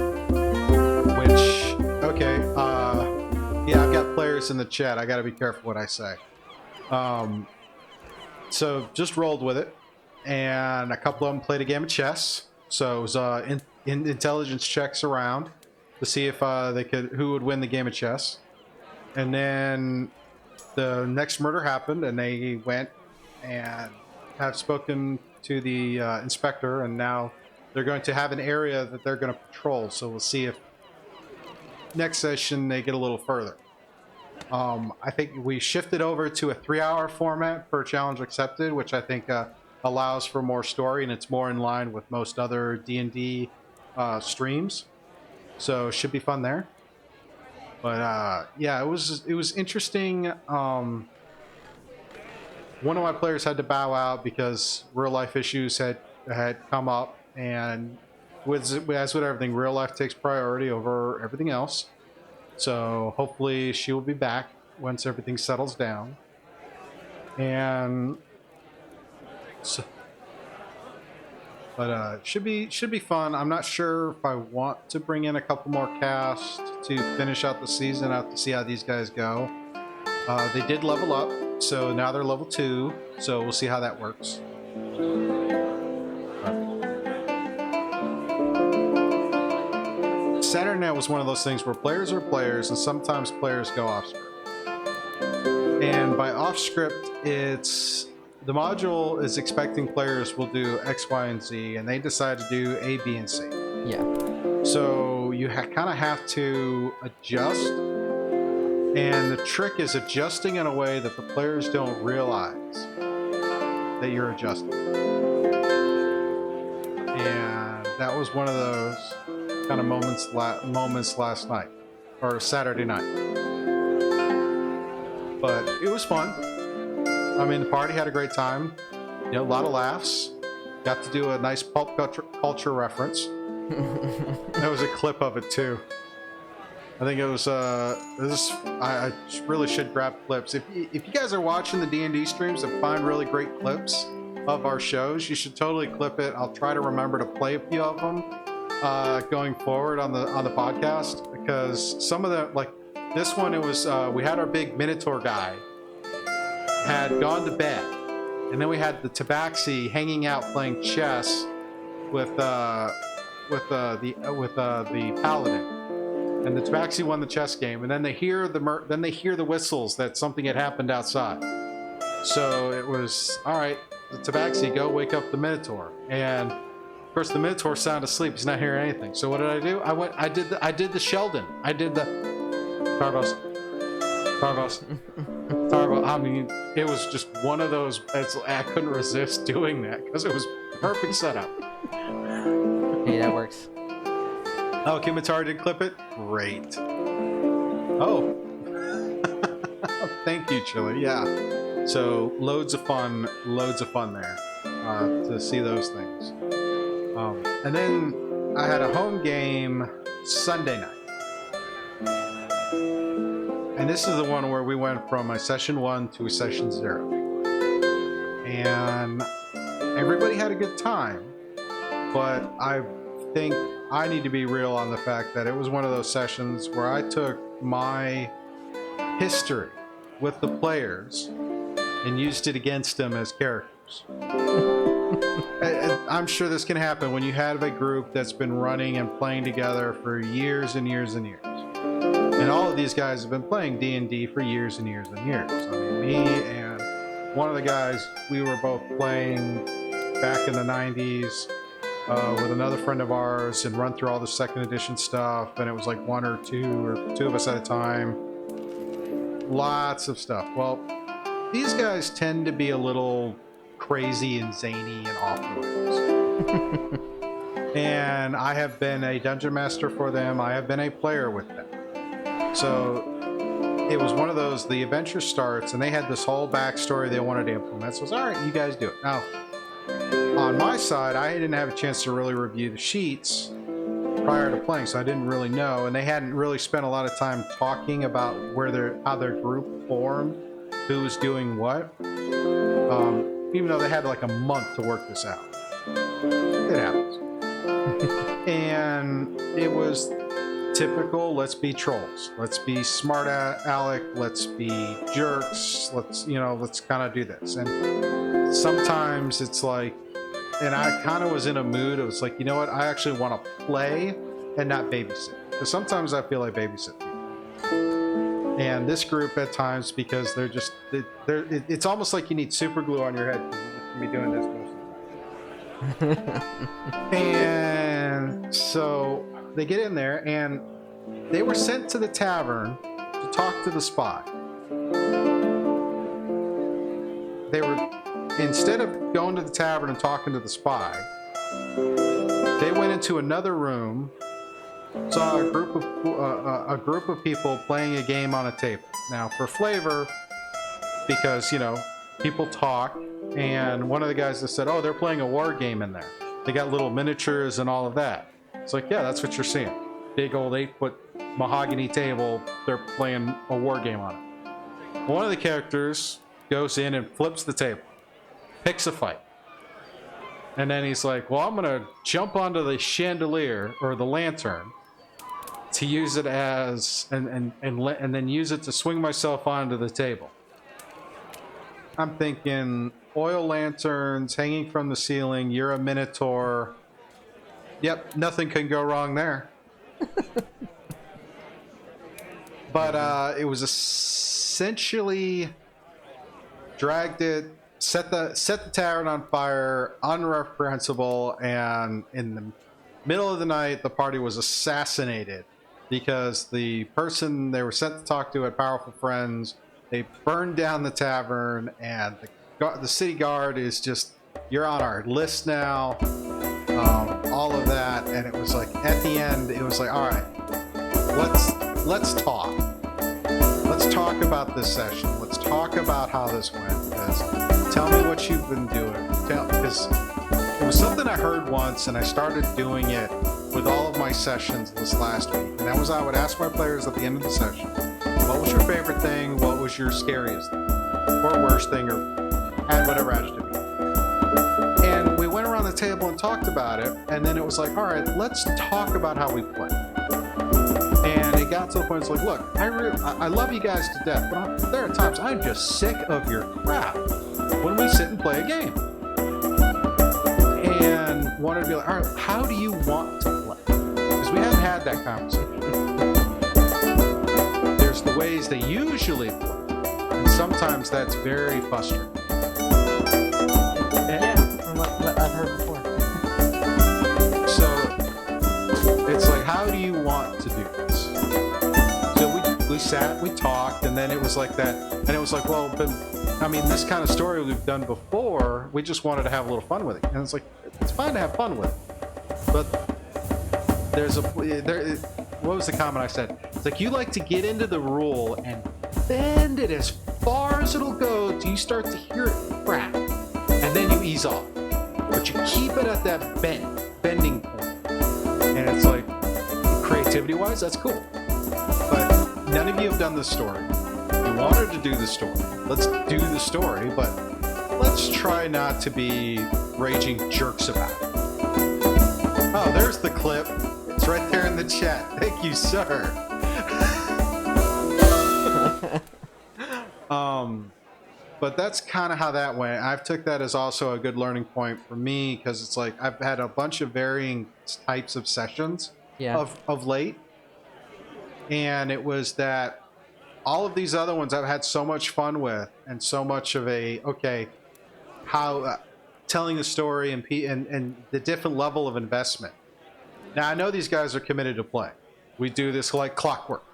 Which, okay, yeah, I've got players in the chat. I got to be careful what I say. So just rolled with it, and a couple of them played a game of chess. So it was intelligence checks around to see if who would win the game of chess. And then the next murder happened, and they went and have spoken to the inspector, and now they're going to have an area that they're going to patrol. So we'll see if next session they get a little further. I think we shifted over to a 3-hour format for Challenge Accepted, which I think allows for more story, and it's more in line with most other D&D streams. So should be fun there. But yeah, it was interesting. One of my players had to bow out because real life issues had come up, and as with everything, real life takes priority over everything else. So hopefully she will be back once everything settles down. And so, but should be fun. I'm not sure if I want to bring in a couple more casts to finish out the season. I have to see how these guys go. They did level up, so now they're level 2. So we'll see how that works. Saturday night was one of those things where players are players, and sometimes players go off script. And by off script, it's the module is expecting players will do X, Y, and Z, and they decide to do A, B, and C. Yeah. So you kind of have to adjust, and the trick is adjusting in a way that the players don't realize that you're adjusting. And that was one of those kind of moments last night, or Saturday night. But it was fun. I mean, the party had a great time. You know, a lot of laughs. Got to do a nice pulp culture reference. There was a clip of it too. I think it was I really should grab clips. If you guys are watching the D&D streams and find really great clips of our shows, you should totally clip it. I'll try to remember to play a few of them going forward on the podcast, because some of the, like this one, it was we had our big Minotaur guy had gone to bed, and then we had the Tabaxi hanging out playing chess with the paladin, and the Tabaxi won the chess game, and then they hear the whistles that something had happened outside. So it was, all right, the Tabaxi, go wake up the Minotaur. And of course the Minotaur's sound asleep, he's not hearing anything. So what did I do? I did the Sheldon. I did the Tarvos. I mean, it was just one of those, I couldn't resist doing that because it was perfect setup. Hey, that works. Oh, Kimitari did clip it? Great. Oh. Thank you, Chili. Yeah. So loads of fun there to see those things. And then I had a home game Sunday night. And this is the one where we went from a session 1 to a session 0. And everybody had a good time, but I think I need to be real on the fact that it was one of those sessions where I took my history with the players and used it against them as characters. I'm sure this can happen when you have a group that's been running and playing together for years and years and years. And all of these guys have been playing D&D for years and years and years. I mean, me and one of the guys, we were both playing back in the 90s with another friend of ours and run through all the 2nd edition stuff. And it was like one or two of us at a time. Lots of stuff. Well, these guys tend to be a little crazy and zany and off the rails. And I have been a dungeon master for them. I have been a player with them. So it was one of those, the adventure starts and they had this whole backstory they wanted to implement. So it's all right, you guys do it. Now, on my side, I didn't have a chance to really review the sheets prior to playing, so I didn't really know. And they hadn't really spent a lot of time talking about how their group formed, who was doing what. Even though they had like a month to work this out. It happens. And it was typical, let's be trolls. Let's be smart aleck. Let's be jerks. Let's kind of do this. And sometimes it's like, and I kind of was in a mood. It was like, you know what? I actually want to play and not babysit. Because sometimes I feel like babysit people. And this group at times, because it's almost like you need super glue on your head. You're be doing this most of the time. And so they get in there, and they were sent to the tavern to talk to the spy. They were, instead of going to the tavern and talking to the spy, they went into another room, saw a group of people playing a game on a table. Now, for flavor, because people talk, and one of the guys that said, "Oh, they're playing a war game in there. They got little miniatures and all of that." It's like, yeah, that's what you're seeing. Big old 8-foot mahogany table. They're playing a war game on it. One of the characters goes in and flips the table, picks a fight. And then he's like, well, I'm going to jump onto the chandelier or the lantern to use it as, and then use it to swing myself onto the table. I'm thinking oil lanterns hanging from the ceiling. You're a minotaur. Yep, nothing can go wrong there. But it was essentially dragged it, set the tavern on fire, unreprehensible, and in the middle of the night, the party was assassinated because the person they were sent to talk to had powerful friends. They burned down the tavern, and the city guard is just, you're on our list now. All of that, and it was like at the end, it was like, all right, let's talk. Let's talk about this session. Let's talk about how this went. Because tell me what you've been doing. Because it was something I heard once, and I started doing it with all of my sessions this last week. And that was, I would ask my players at the end of the session, what was your favorite thing? What was your scariest thing? Or worst thing, or whatever it had to be. And we went around the table and talked about it, and then it was like, all right, let's talk about how we play. And it got to the point, it's like, look, I love you guys to death, but there are times I'm just sick of your crap when we sit and play a game. And wanted to be like, all right, how do you want to play? Because we haven't had that conversation. There's the ways they usually play, and sometimes that's very frustrating. I've heard before. So it's like, how do you want to do this? So we sat, we talked, and then it was like that, and it was like, well, but I mean, this kind of story we've done before, we just wanted to have a little fun with it. And it's like, it's fine to have fun with it, but what was the comment I said? It's like, you like to get into the rule and bend it as far as it'll go till you start to hear it crack, and then you ease off. But you keep it at that bending point. And it's like, creativity-wise, that's cool. But none of you have done this story. You wanted to do the story. Let's do the story, but let's try not to be raging jerks about it. Oh, there's the clip. It's right there in the chat. Thank you, sir. But that's kind of how that went. I've took that as also a good learning point for me, because it's like I've had a bunch of varying types of sessions of late. And it was that all of these other ones I've had so much fun with, and so much of how telling a story and the different level of investment. Now, I know these guys are committed to play. We do this like clockwork.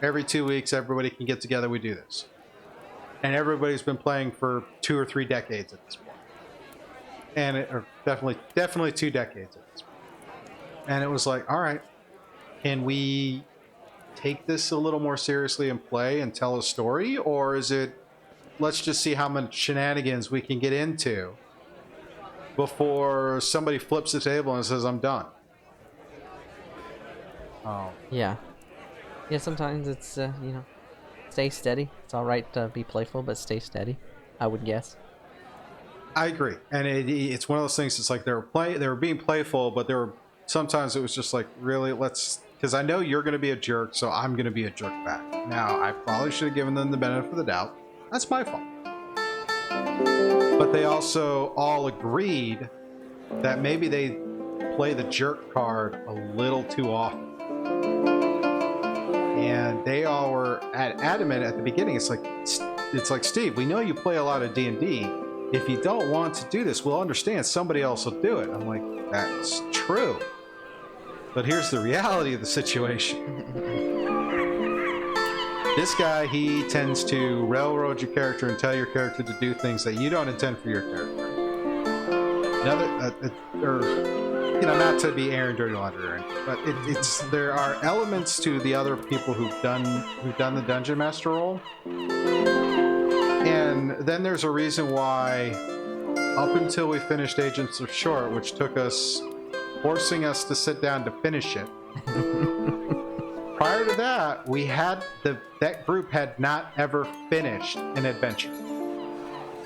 Every 2 weeks, everybody can get together, we do this. And everybody's been playing for 2 or 3 decades at this point. And or definitely 2 decades at this point. And it was like, all right, can we take this a little more seriously and play and tell a story? Or is it, let's just see how much shenanigans we can get into before somebody flips the table and says, I'm done. Oh. Yeah, sometimes it's, stay steady. It's all right to be playful, but stay steady, I would guess. I agree. And it's one of those things, it's like they were being playful, but sometimes it was just like, really, because I know you're going to be a jerk, so I'm going to be a jerk back. Now, I probably should have given them the benefit of the doubt. That's my fault. But they also all agreed that maybe they play the jerk card a little too often. And they all were adamant at the beginning. It's like, Steve, we know you play a lot of D&D. If you don't want to do this, we'll understand. Somebody else will do it. I'm like, that's true. But here's the reality of the situation. This guy, he tends to railroad your character and tell your character to do things that you don't intend for your character. Not to be airing dirty laundry or anything, but there are elements to the other people who've done the Dungeon Master role. And then there's a reason why, up until we finished Agents of Short, which took us, forcing us to sit down to finish it, prior to that, we had that group had not ever finished an adventure,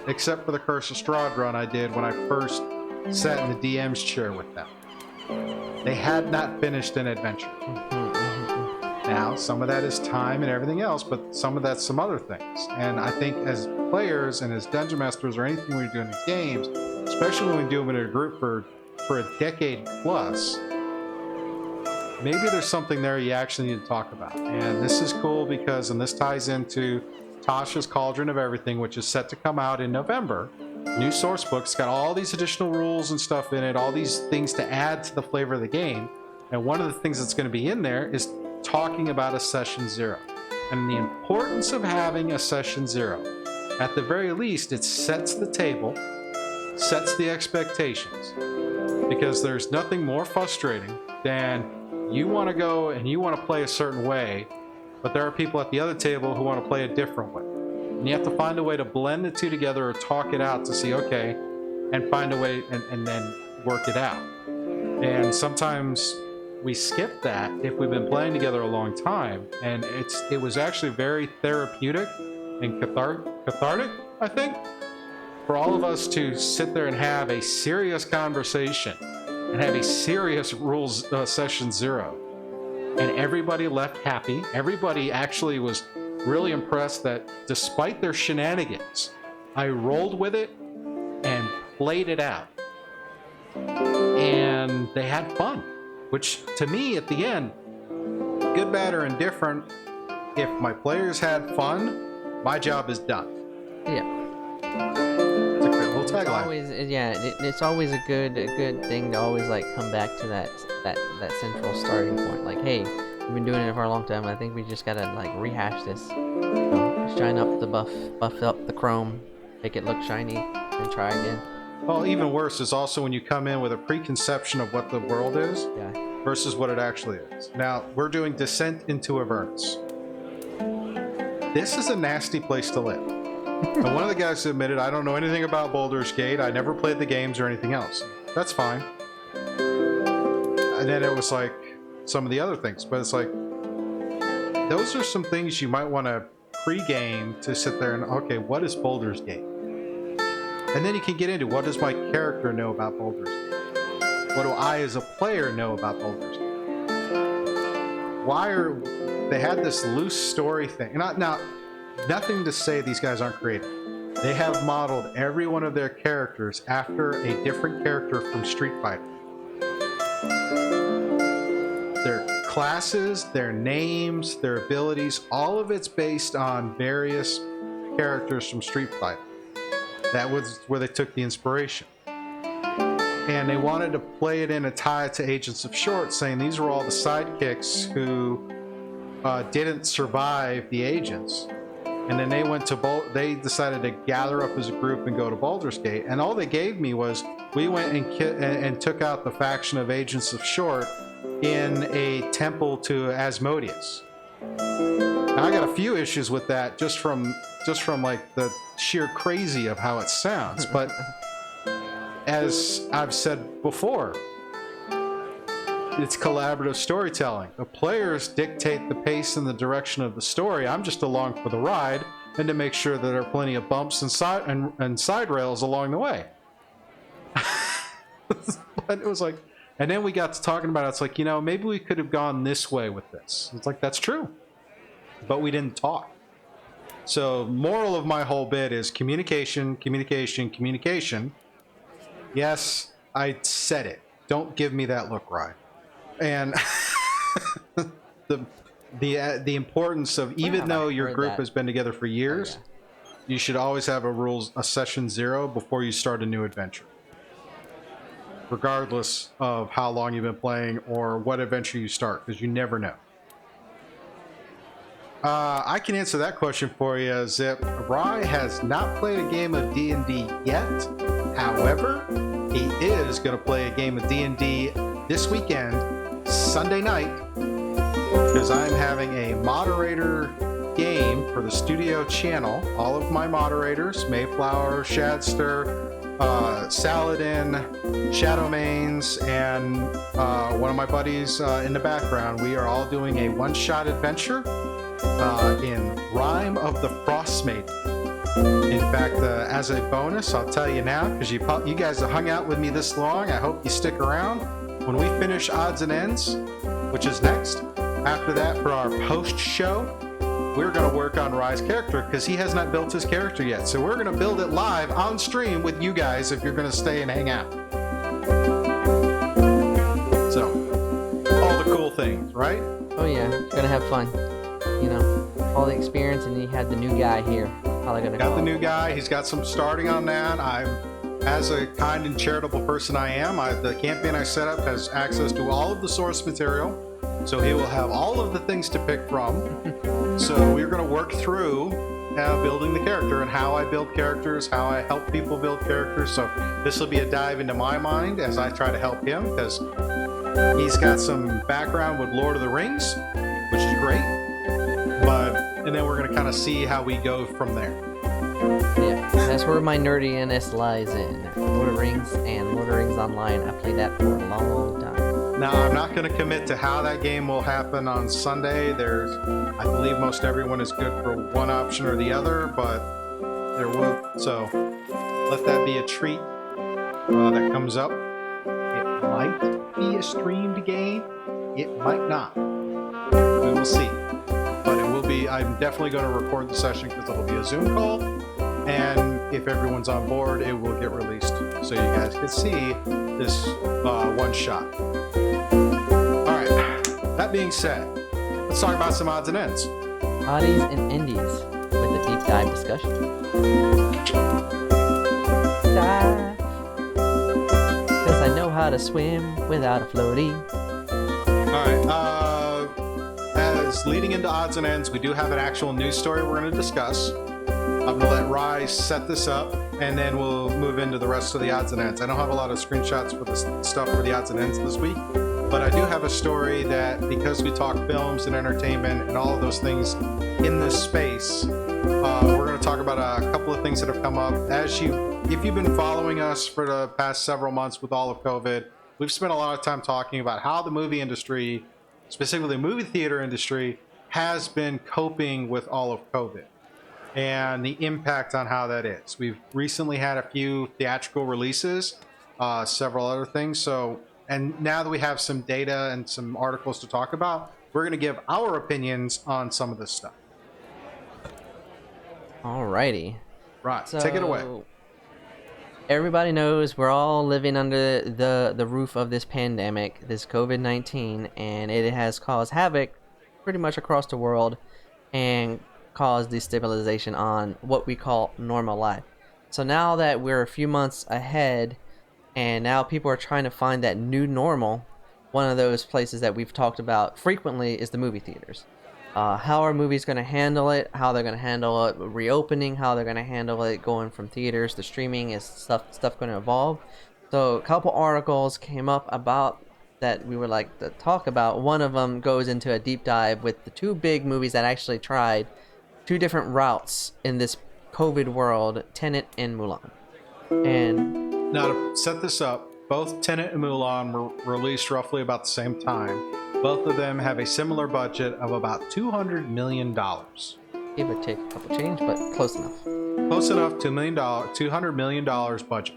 except for the Curse of Strahd run I did when I first sat in the DM's chair with them. They had not finished an adventure. Now, some of that is time and everything else, but some of that's some other things. And I think as players and as dungeon masters or anything we do in these games, especially when we do them in a group for a decade plus, maybe there's something there you actually need to talk about. And this is cool because, and this ties into Tasha's Cauldron of Everything, which is set to come out in November. New source book. It's got all these additional rules and stuff in it, all these things to add to the flavor of the game. And one of the things that's going to be in there is talking about a session 0 and the importance of having a session 0. At the very least, it sets the table, sets the expectations, because there's nothing more frustrating than you want to go and you want to play a certain way, but there are people at the other table who want to play a different way. And you have to find a way to blend the two together or talk it out to see, okay, and find a way and then work it out. And sometimes we skip that if we've been playing together a long time, and it was actually very therapeutic and cathartic, I think, for all of us to sit there and have a serious conversation and have a serious rules session 0. And everybody left happy. Everybody actually was really impressed that despite their shenanigans, I rolled with it and played it out. And they had fun, which to me at the end, good, bad, or indifferent, if my players had fun, my job is done. Yeah. It's a great little tagline. It's always a good thing to always like come back to that central starting point. Like, hey, we've been doing it for a long time. I think we just gotta like rehash this. Shine up the buff up the chrome, make it look shiny, and try again. Well, even worse is also when you come in with a preconception of what the world is versus what it actually is. Now, we're doing Descent into Avernus. This is a nasty place to live. And one of the guys admitted, I don't know anything about Baldur's Gate. I never played the games or anything else. That's fine. And then it was like some of the other things. But it's like, those are some things you might want to pre-game to sit there and, okay, what is Baldur's Gate? And then you can get into, what does my character know about Baldur's Gate? What do I as a player know about Baldur's Gate? They had this loose story thing. Now, nothing to say these guys aren't creative. They have modeled every one of their characters after a different character from Street Fighter. Their classes, their names, their abilities, all of it's based on various characters from Street Fighter. That was where they took the inspiration. And they wanted to play it in a tie to Agents of Short, saying these were all the sidekicks who didn't survive the agents. And then they decided to gather up as a group and go to Baldur's Gate. And all they gave me was, we went and took out the faction of Agents of Short in a temple to Asmodeus. Now, I got a few issues with that just from like the sheer crazy of how it sounds. But as I've said before, it's collaborative storytelling. The players dictate the pace and the direction of the story. I'm just along for the ride, and to make sure that there are plenty of bumps and side rails along the way. But it was like, and then we got to talking about it. It's like, maybe we could have gone this way with this. It's like, that's true, but we didn't talk. So moral of my whole bit is communication. Yes, I said it. Don't give me that look, Ryan. And the importance of, even though your group has been together for years, you should always have a session 0 before you start a new adventure, regardless of how long you've been playing or what adventure you start, because you never know. I can answer that question for you, Zip. Rye has not played a game of D&D yet. However, he is going to play a game of D&D this weekend, Sunday night, because I'm having a moderator game for the studio channel. All of my moderators, Mayflower, Shadster, Saladin, Shadowmanes, and one of my buddies in the background. We are all doing a one-shot adventure in Rime of the Frost Maiden. In fact, as a bonus, I'll tell you now, because you guys have hung out with me this long, I hope you stick around. When we finish Odds and Ends, which is next, after that for our post-show, we're going to work on Rye's character because he has not built his character yet. So we're going to build it live on stream with you guys if you're going to stay and hang out. So, all the cool things, right? Oh yeah, it's gonna have fun. You know, all the experience, and you had the new guy here. How they gonna Got call the it? new guy. He's got some starting on that. As a kind and charitable person I am, the campaign I set up has access to all of the source material. So he will have all of the things to pick from. So we're going to work through building the character and how I build characters, how I help people build characters. So this will be a dive into my mind as I try to help him, because he's got some background with Lord of the Rings, which is great. And then we're going to kind of see how we go from there. Yeah, that's where my nerdiness lies in. Lord of the Rings and Lord of the Rings Online. I played that for a long time. Now, I'm not going to commit to how that game will happen on Sunday. I believe most everyone is good for one option or the other, but there will. So let that be a treat that comes up. It might be a streamed game. It might not. We will see. But it will be. I'm definitely going to record the session because it'll be a Zoom call. And if everyone's on board, it will get released so you guys can see this one shot. That being said, let's talk about some odds and ends. Oddies and Indies with a deep dive discussion. Dive. Because I know how to swim without a floaty. Alright, as leading into odds and ends, we do have an actual news story we're going to discuss. I'm going to let Rye set this up, and then we'll move into the rest of the odds and ends. I don't have a lot of screenshots for the stuff for the odds and ends this week. But I do have a story that, because we talk films and entertainment and all of those things in this space, we're going to talk about a couple of things that have come up. If you've been following us for the past several months with all of COVID, we've spent a lot of time talking about how the movie industry, specifically the movie theater industry, has been coping with all of COVID and the impact on how that is. We've recently had a few theatrical releases, several other things. And now that we have some data and some articles to talk about, we're going to give our opinions on some of this stuff. Alrighty. Right, take it away. Everybody knows we're all living under the roof of this pandemic, this COVID-19, and it has caused havoc pretty much across the world and caused destabilization on what we call normal life. So now that we're a few months ahead, and now people are trying to find that new normal, one of those places that we've talked about frequently is the movie theaters. How are movies going to handle it? How they're going to handle it reopening? How they're going to handle it going from theaters to streaming? Is stuff going to evolve? So a couple articles came up about that we would like to talk about. One of them goes into a deep dive with the two big movies that actually tried two different routes in this COVID world, Tenet and Mulan. And now, to set this up, both Tenet and Mulan were released roughly about the same time. Both of them have a similar budget of about $200 million. Give or take a couple change, but close enough. Close enough, $200 million budget.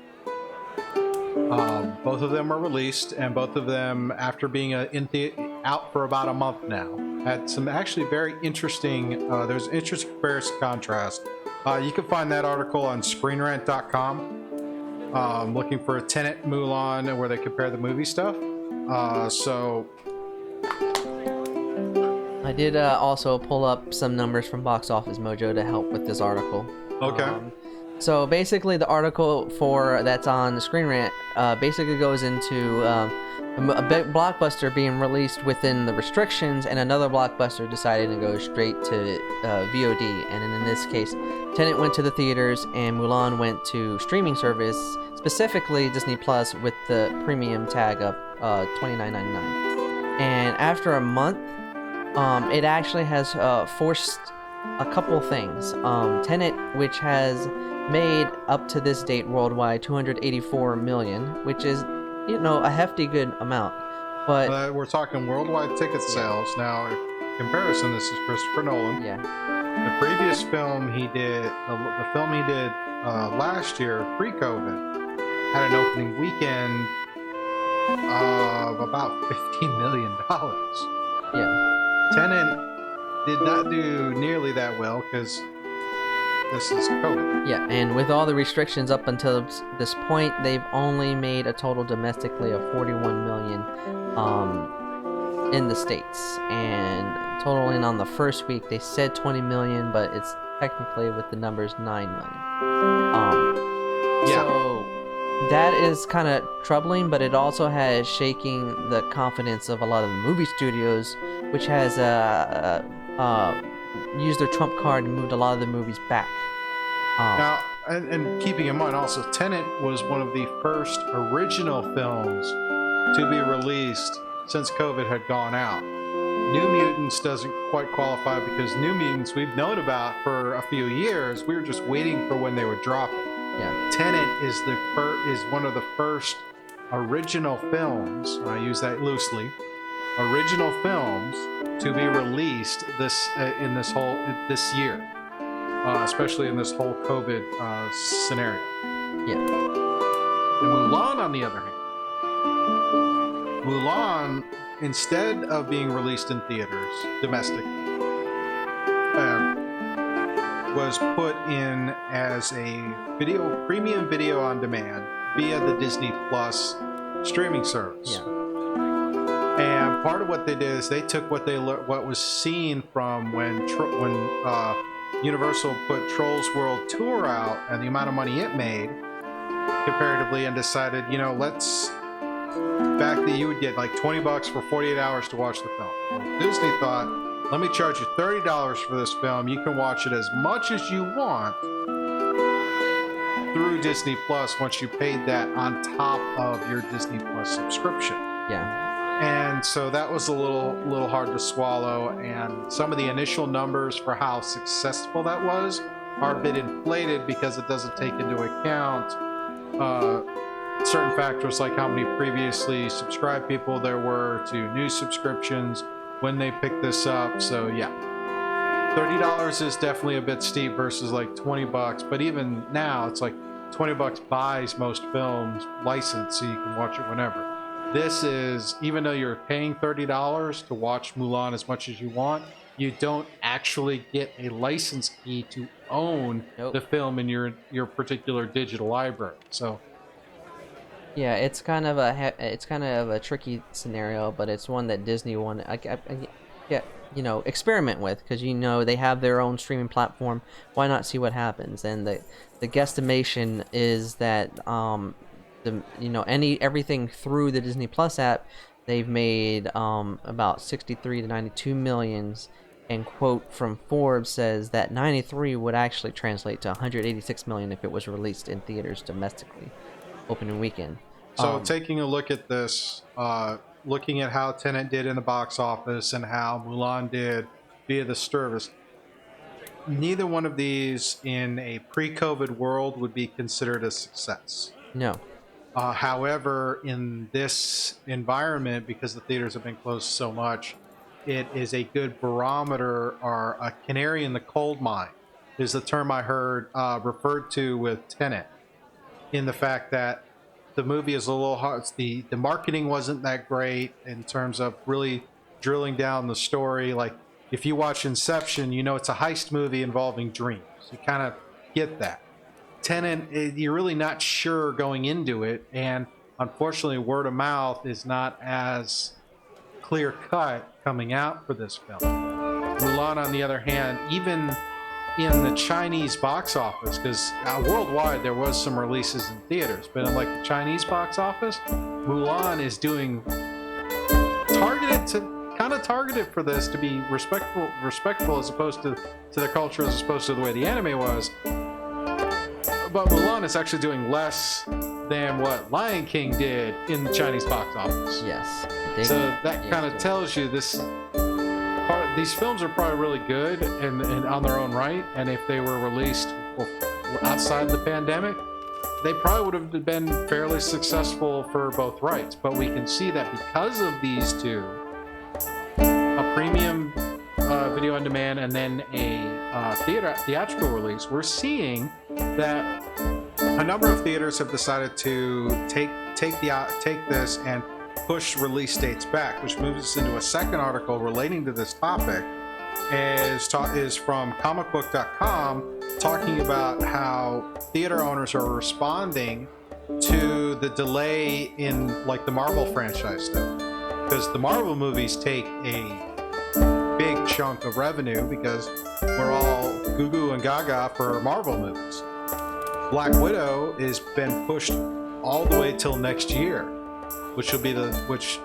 Both of them were released, and both of them, after being out for about a month now, had some actually very interesting, there's an interesting comparison contrast. You can find that article on screenrant.com. Looking for a Tenet, Mulan, where they compare the movie stuff. I did also pull up some numbers from Box Office Mojo to help with this article. Okay. So basically, the article that's on Screen Rant basically goes into a big blockbuster being released within the restrictions, and another blockbuster decided to go straight to VOD. And in this case, Tenet went to the theaters, and Mulan went to streaming service, specifically Disney Plus, with the premium tag of $29.99. And after a month, it actually has forced a couple things. Tenet, which has made up to this date worldwide 284 million, which is, a hefty good amount. But We're talking worldwide ticket sales. Now, in comparison, this is Christopher Nolan. yeah, The previous film he did, the film he did last year, pre-COVID, had an opening weekend of about $15 million. yeah, Tenet did not do nearly that well because this is COVID. yeah. And with all the restrictions up until this point, they've only made a total domestically of 41 million in the States. And totaling on the first week, they said 20 million, but it's technically with the numbers 9 million. Yeah. So that is kind of troubling, but it also has shaking the confidence of a lot of the movie studios, which has used their trump card and moved a lot of the movies back. Now, and keeping in mind also, Tenet was one of the first original films to be released since COVID had gone out. New Mutants doesn't quite qualify because New Mutants we've known about for a few years. We were just waiting for when they would drop it. Yeah, Tenet is one of the first original films, and I use that loosely, original films to be released this year, especially in this whole COVID scenario. yeah, And Mulan, on the other hand, Mulan, instead of being released in theaters, domestic, was put in as a premium video on demand via the Disney Plus streaming service. yeah, And part of what they did is they took what was seen from when Universal put Trolls World Tour out and the amount of money it made comparatively, and decided, let's back that you would get like $20 for 48 hours to watch the film. Well, Disney thought, let me charge you $30 for this film. You can watch it as much as you want through Disney Plus once you paid that on top of your Disney Plus subscription. yeah. And so that was a little hard to swallow, and some of the initial numbers for how successful that was are a bit inflated because it doesn't take into account certain factors like how many previously subscribed people there were to new subscriptions when they picked this up. So yeah, $30 is definitely a bit steep versus like $20, but even now it's like $20 buys most films licensed so you can watch it whenever. This is, even though you're paying $30 to watch Mulan as much as you want, you don't actually get a license key to own Nope. the film in your particular digital library. So Yeah, it's kind of a tricky scenario, but it's one that Disney wanted experiment with, because they have their own streaming platform. Why not see what happens? And the guesstimation is that everything through the Disney Plus app, they've made about 63 to 92 millions, and quote from Forbes says that 93 would actually translate to 186 million if it was released in theaters domestically opening weekend. So taking a look at this, looking at how Tenet did in the box office and how Mulan did via the service, neither one of these in a pre-COVID world would be considered a success. No. However, in this environment, because the theaters have been closed so much, it is a good barometer, or a canary in the coal mine is the term I heard referred to with Tenet, in the fact that the movie is a little hard. The marketing wasn't that great in terms of really drilling down the story. Like, if you watch Inception, it's a heist movie involving dreams. You kind of get that. Tenet, you're really not sure going into it, and unfortunately, word of mouth is not as clear cut coming out for this film. Mulan, on the other hand, even in the Chinese box office, because worldwide there was some releases in theaters, but in like the Chinese box office, Mulan is doing targeted for this to be respectful as opposed to their culture, as opposed to the way the anime was. But Mulan is actually doing less than what Lion King did in the Chinese box office. Yes. So that kind of tells you this these films are probably really good and on their own right, and if they were released outside the pandemic, they probably would have been fairly successful for both rights. But we can see that because of these two, a premium video on demand and then a theatrical release, we're seeing that a number of theaters have decided to take this and push release dates back, which moves us into a second article relating to this topic. Is from comicbook.com, talking about how theater owners are responding to the delay in like the Marvel franchise stuff, because the Marvel movies take a big chunk of revenue because we're all goo goo and gaga for Marvel movies. Black Widow has been pushed all the way till next year, which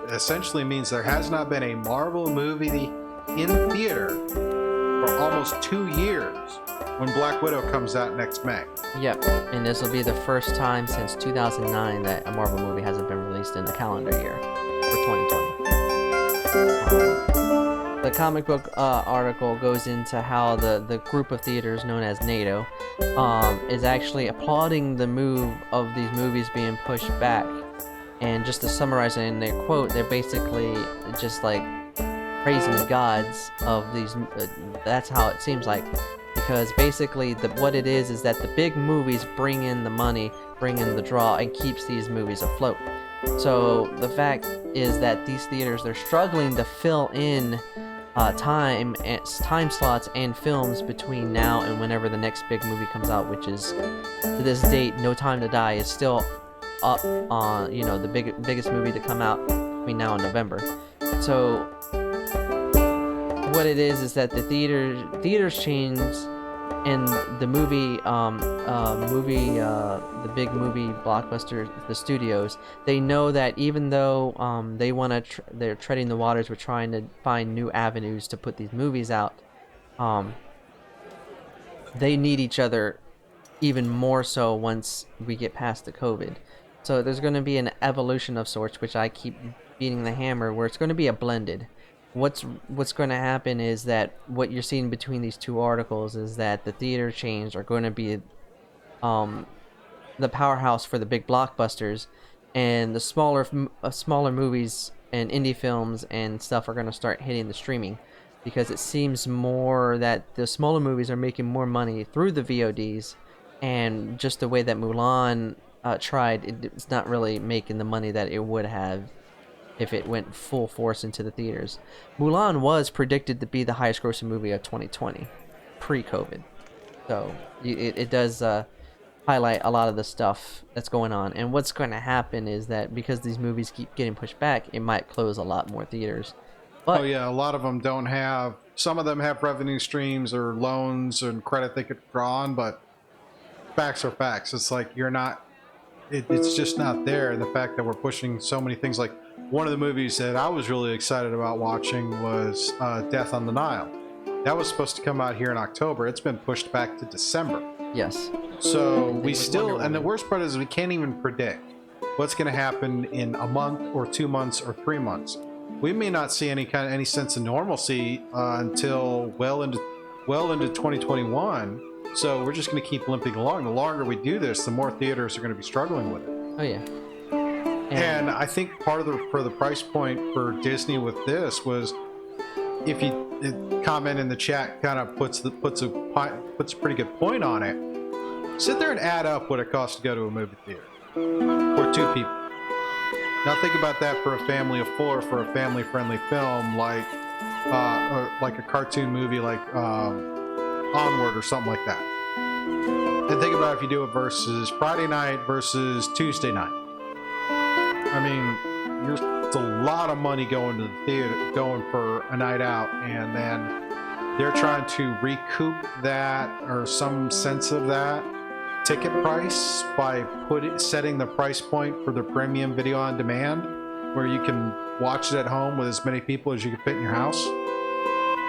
essentially means there has not been a Marvel movie in theater for almost 2 years when Black Widow comes out next May. Yep, and this will be the first time since 2009 that a Marvel movie hasn't been released in the calendar year for 2020. The comic book article goes into how the group of theaters known as NATO is actually applauding the move of these movies being pushed back. And just to summarize it in their quote, they're basically just like praising the gods of these. That's how it seems like, because basically what it is that the big movies bring in the money, bring in the draw, and keeps these movies afloat. So the fact is that these theaters, they're struggling to fill in time slots and films between now and whenever the next big movie comes out, which is to this date, No Time to Die is still up on the biggest movie to come out between now and November. So what it is that the theaters chains and the big movie blockbusters, the studios, they know that even though they're treading the waters with trying to find new avenues to put these movies out, they need each other even more so once we get past the COVID. So there's going to be an evolution of sorts, which I keep beating the hammer, where it's going to be a blended. What's going to happen is that what you're seeing between these two articles is that the theater chains are going to be the powerhouse for the big blockbusters, and the smaller movies and indie films and stuff are going to start hitting the streaming, because it seems more that the smaller movies are making more money through the VODs, and just the way that Mulan tried, it's not really making the money that it would have if it went full force into the theaters. Mulan was predicted to be the highest grossing movie of 2020, pre-COVID. So it does highlight a lot of the stuff that's going on. And what's going to happen is that because these movies keep getting pushed back, it might close a lot more theaters. But, oh yeah, a lot of them don't have. Some of them have revenue streams or loans and credit they could draw on, but facts are facts. It's like you're not. It's just not there. And the fact that we're pushing so many things, like one of the movies that I was really excited about watching was Death on the Nile. That was supposed to come out here in October. It's been pushed back to December. yes. So we still, and the worst part is we can't even predict what's going to happen in a month or 2 months or 3 months. We may not see any sense of normalcy until well into 2021. So we're just going to keep limping along. The longer we do this, the more theaters are going to be struggling with it. Oh yeah. And I think part of the price point for Disney with this was, if you comment in the chat, kind of puts a pretty good point on it. Sit there and add up what it costs to go to a movie theater for 2 people. Now think about that for a family of 4, for a family-friendly film like a cartoon movie like Onward or something like that. And think about if you do it versus Friday night versus Tuesday night. I mean, it's a lot of money going to the theater, going for a night out, and then they're trying to recoup that or some sense of that ticket price by setting the price point for the premium video on demand, where you can watch it at home with as many people as you can fit in your house.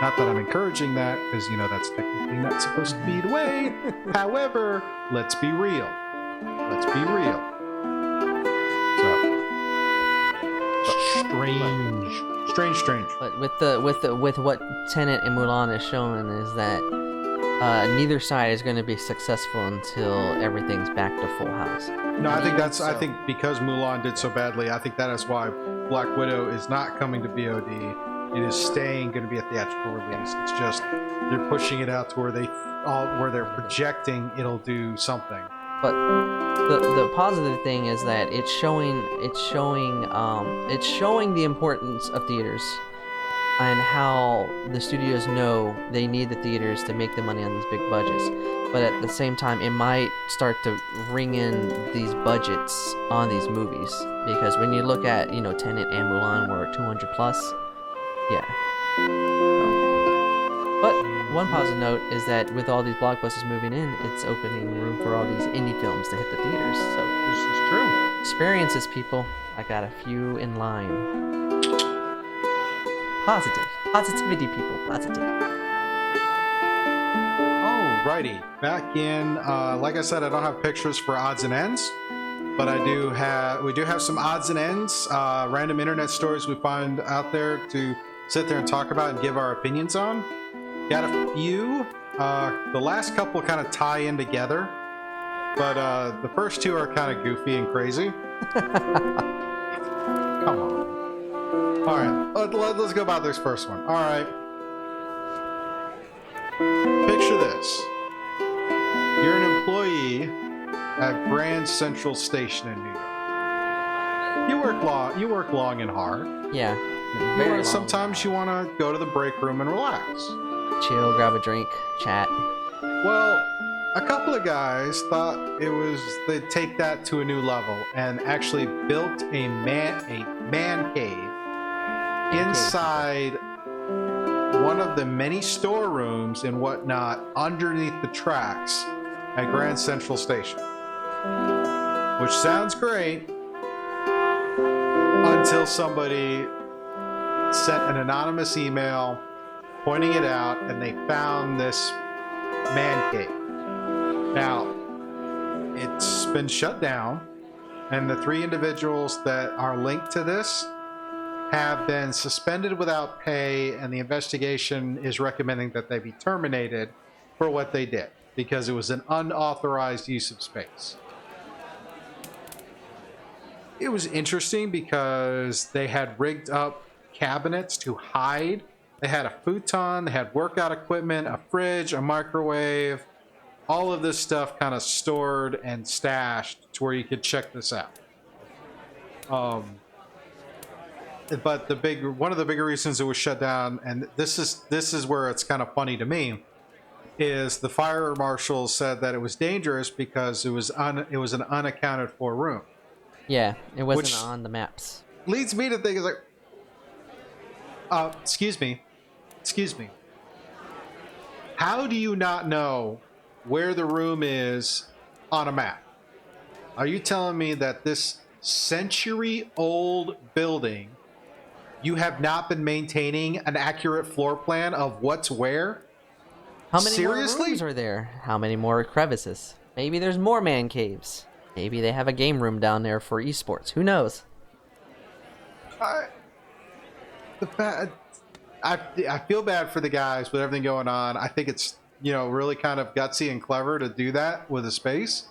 Not that I'm encouraging that, because that's technically not supposed to be the way. However, let's be real. Let's be real. So, Strange. But with what Tenet and Mulan is showing is that neither side is going to be successful until everything's back to full house. No, I think I think because Mulan did so badly, I think that is why Black Widow is not coming to VOD. It is staying going to be a theatrical release. It's just they're pushing it out to where they're projecting it'll do something. But the positive thing is that it's showing the importance of theaters and how the studios know they need the theaters to make the money on these big budgets. But at the same time, it might start to ring in these budgets on these movies, because when you look at Tenet and Mulan were 200 plus. Yeah. But one positive note is that with all these blockbusters moving in, it's opening room for all these indie films to hit the theaters. So This is true. experiences, people. I got a few in line. Positivity, people. Positive. Alrighty, back in. Like I said, I don't have pictures for odds and ends, but we do have some odds and ends, random internet stories we find out there to sit there and talk about and give our opinions on. Got a few. The last couple kind of tie in together, but the first two are kind of goofy and crazy. Come on. All right, let's go about this first one. All right. Picture this. You're an employee at Grand Central Station in New York. You work long and hard. Yeah. Very long. Sometimes you want to go to the break room and relax. Chill, grab a drink, chat. Well, a couple of guys thought they'd take that to a new level and actually built a man cave inside one of the many storerooms and whatnot underneath the tracks at Grand Central Station. Which sounds great until somebody sent an anonymous email pointing it out, and they found this man cave. Now, it's been shut down, and the 3 individuals that are linked to this have been suspended without pay, and the investigation is recommending that they be terminated for what they did, because it was an unauthorized use of space. It was interesting because they had rigged up cabinets to hide. They had a futon, they had workout equipment, a fridge, a microwave, all of this stuff kind of stored and stashed to where you could check this out. But one of the bigger reasons it was shut down, and this is where it's kind of funny to me, is the fire marshal said that it was dangerous because it was an unaccounted for room. Yeah, it wasn't Which on the maps. Leads me to think is like, excuse me. How do you not know where the room is on a map? Are you telling me that this century-old building, you have not been maintaining an accurate floor plan of what's where? How many Seriously? more rooms are there? How many more crevices? Maybe there's more man caves. Maybe they have a game room down there for esports. Who knows? I feel bad for the guys with everything going on. I think it's really kind of gutsy and clever to do that with a space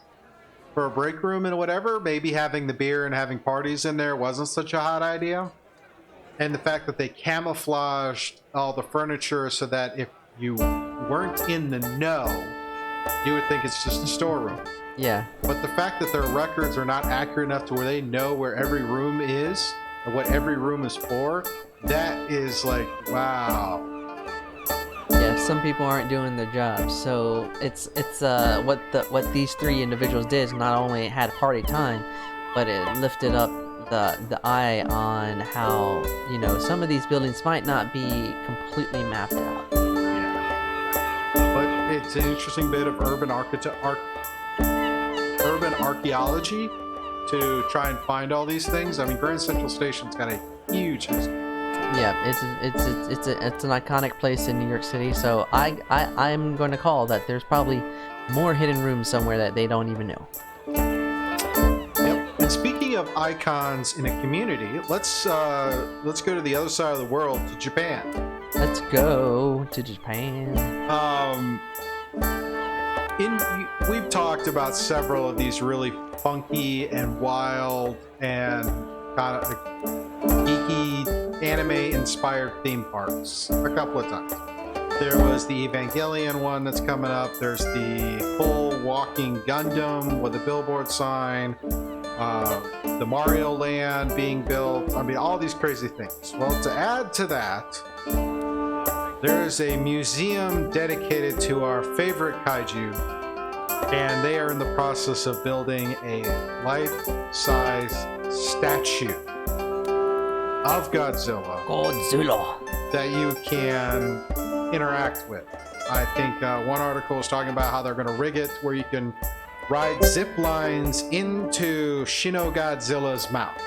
for a break room and whatever. Maybe having the beer and having parties in there wasn't such a hot idea. And the fact that they camouflaged all the furniture so that if you weren't in the know, you would think it's just a storeroom. Yeah. But the fact that their records are not accurate enough to where they know where every room is and what every room is for, that is like, wow. Yeah, some people aren't doing their jobs. So it's what these 3 individuals did is not only had party time, but it lifted up the eye on how some of these buildings might not be completely mapped out. Yeah. But it's an interesting bit of urban archaeology to try and find all these things. I mean, Grand Central Station's got a huge history. Yeah, it's an iconic place in New York City. So I'm going to call that there's probably more hidden rooms somewhere that they don't even know. Yep. And speaking of icons in a community, let's go to the other side of the world, to Japan. Let's go to Japan. We've talked about several of these really funky and wild and kind of geeky anime-inspired theme parks a couple of times. There was the Evangelion one that's coming up. There's the full walking Gundam with a billboard sign. The Mario Land being built. I mean, all these crazy things. Well, to add to that, there is a museum dedicated to our favorite kaiju, and they are in the process of building a life-size statue of Godzilla that you can interact with. I think one article was talking about how they're going to rig it where you can ride zip lines into Shino Godzilla's mouth.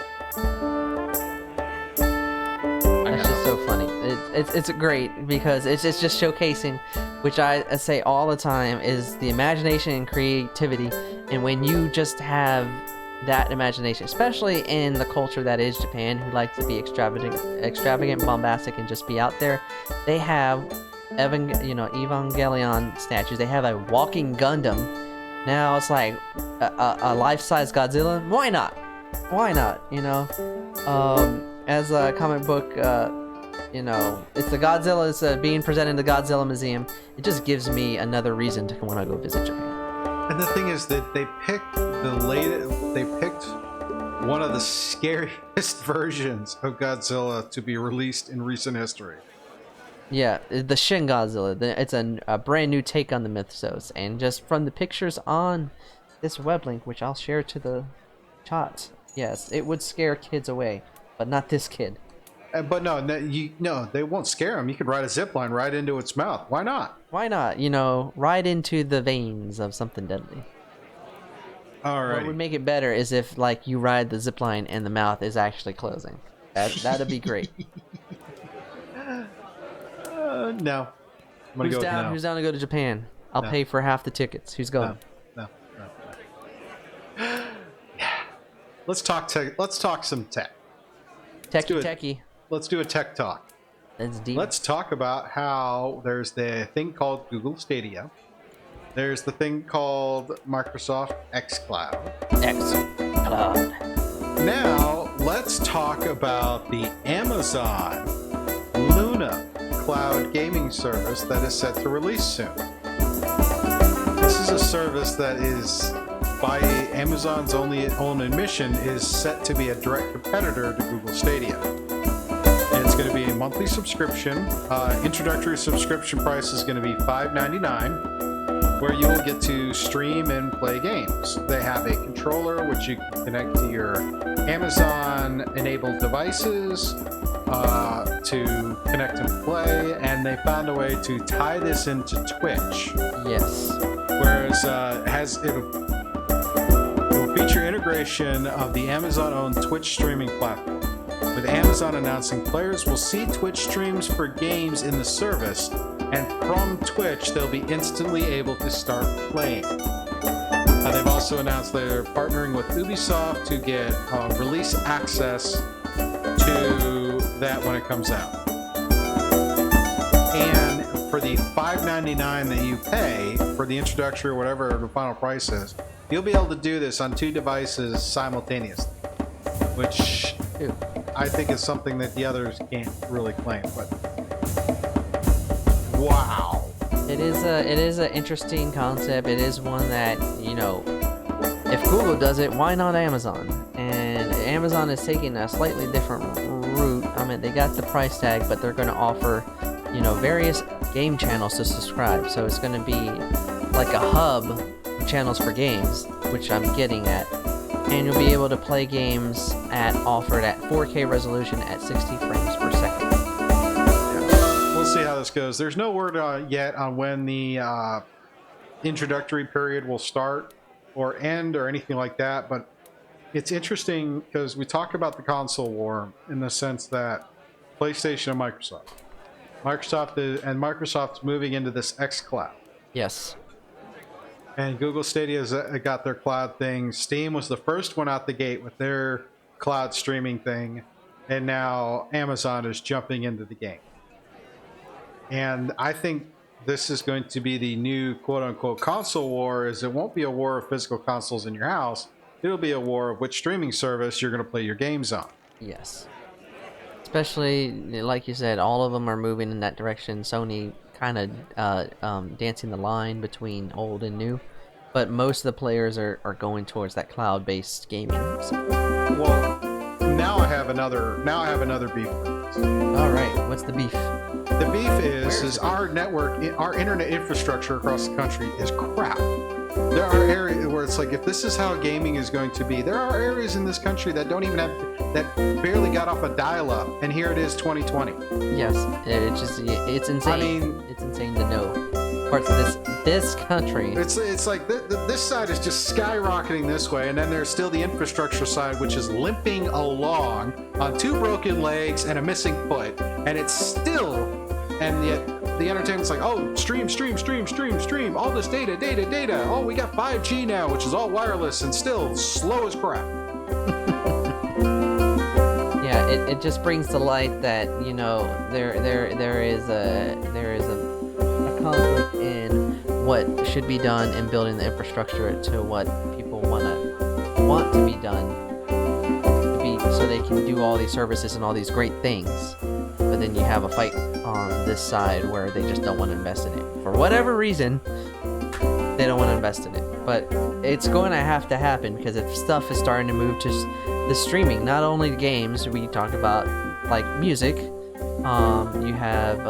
That's just so funny. It's great because it's just showcasing, which I say all the time, is the imagination and creativity. And when you just have that imagination, especially in the culture that is Japan, who likes to be extravagant, bombastic, and just be out there, they have Evangelion statues. They have a walking Gundam. Now it's like a life-size Godzilla. Why not? As a comic book, it's the Godzilla is being presented in the Godzilla Museum. It just gives me another reason to want to go visit Japan. And the thing is that they picked one of the scariest versions of Godzilla to be released in recent history. Yeah, the Shin Godzilla. It's a brand new take on the mythos, and just from the pictures on this web link, which I'll share to the chat, yes, it would scare kids away, but not this kid. But no, they won't scare him. You could ride a zip line right into its mouth. Why not? Why not? Ride into the veins of something deadly. All right. What would make it better is if, like, you ride the zip line and the mouth is actually closing. That'd be great. No. Who's down? No. Who's down to go to Japan? I'll pay for half the tickets. Who's going? No. Yeah. Let's talk some tech. Techie. Let's do a tech talk. That's deep. Let's talk about how there's the thing called Google Stadia. There's the thing called Microsoft xCloud. xCloud. Now, let's talk about the Amazon Luna cloud gaming service that is set to release soon. This is a service that is, by Amazon's own admission, is set to be a direct competitor to Google Stadia. And it's going to be a monthly subscription. Introductory subscription price is going to be $5.99, where you will get to stream and play games. They have a controller which you can connect to your Amazon-enabled devices to connect and play, and they found a way to tie this into Twitch. Yes. Whereas it'll feature integration of the Amazon-owned Twitch streaming platform, with Amazon announcing players will see Twitch streams for games in the service, and from Twitch they'll be instantly able to start playing. They've also announced they're partnering with Ubisoft to get release access to that when it comes out. And for the $5.99 that you pay for the introductory or whatever the final price is, you'll be able to do this on 2 devices simultaneously, which I think is something that the others can't really claim. But wow, it is an interesting concept. It is one that, if Google does it, why not Amazon? And Amazon is taking a slightly different route. I mean, they got the price tag, but they're going to offer, various game channels to subscribe. So it's going to be like a hub of channels for games, which I'm getting at. And you'll be able to play games offered at 4K resolution at 60 frames per second. Yeah. We'll see how this goes. There's no word yet on when the introductory period will start or end or anything like that, but it's interesting because we talk about the console war in the sense that PlayStation and Microsoft's moving into this xCloud. Yes. And Google Stadia's got their cloud thing. Steam was the first one out the gate with their cloud streaming thing, and now Amazon is jumping into the game. And I think this is going to be the new quote-unquote console war. Is it won't be a war of physical consoles in your house. It'll be a war of which streaming service you're going to play your games on. Yes. Especially, like you said, all of them are moving in that direction. Sony kind of dancing the line between old and new. But most of the players are going towards that cloud-based gaming. Well, now I have another beef with this. All right, what's the beef? The beef is our network, our internet infrastructure across the country is crap. There are areas where it's like, if this is how gaming is going to be, there are areas in this country that don't even have, that barely got off a dial-up, and here it is 2020. Yes, it's insane. I mean, it's insane to know parts of this country. It's like this side is just skyrocketing this way, and then there's still the infrastructure side, which is limping along on 2 broken legs and a missing foot, and it's still, and yet the entertainment's like, oh, stream, all this data. Oh, we got 5G now, which is all wireless and still slow as crap. Yeah, it just brings to light that, you know, there is a conflict in what should be done in building the infrastructure to what people want to be done so they can do all these services and all these great things. But then you have a fight on this side where they just don't want to invest in it. For whatever reason, they don't want to invest in it. But it's going to have to happen, because if stuff is starting to move to the streaming, not only the games, we talk about like music, you have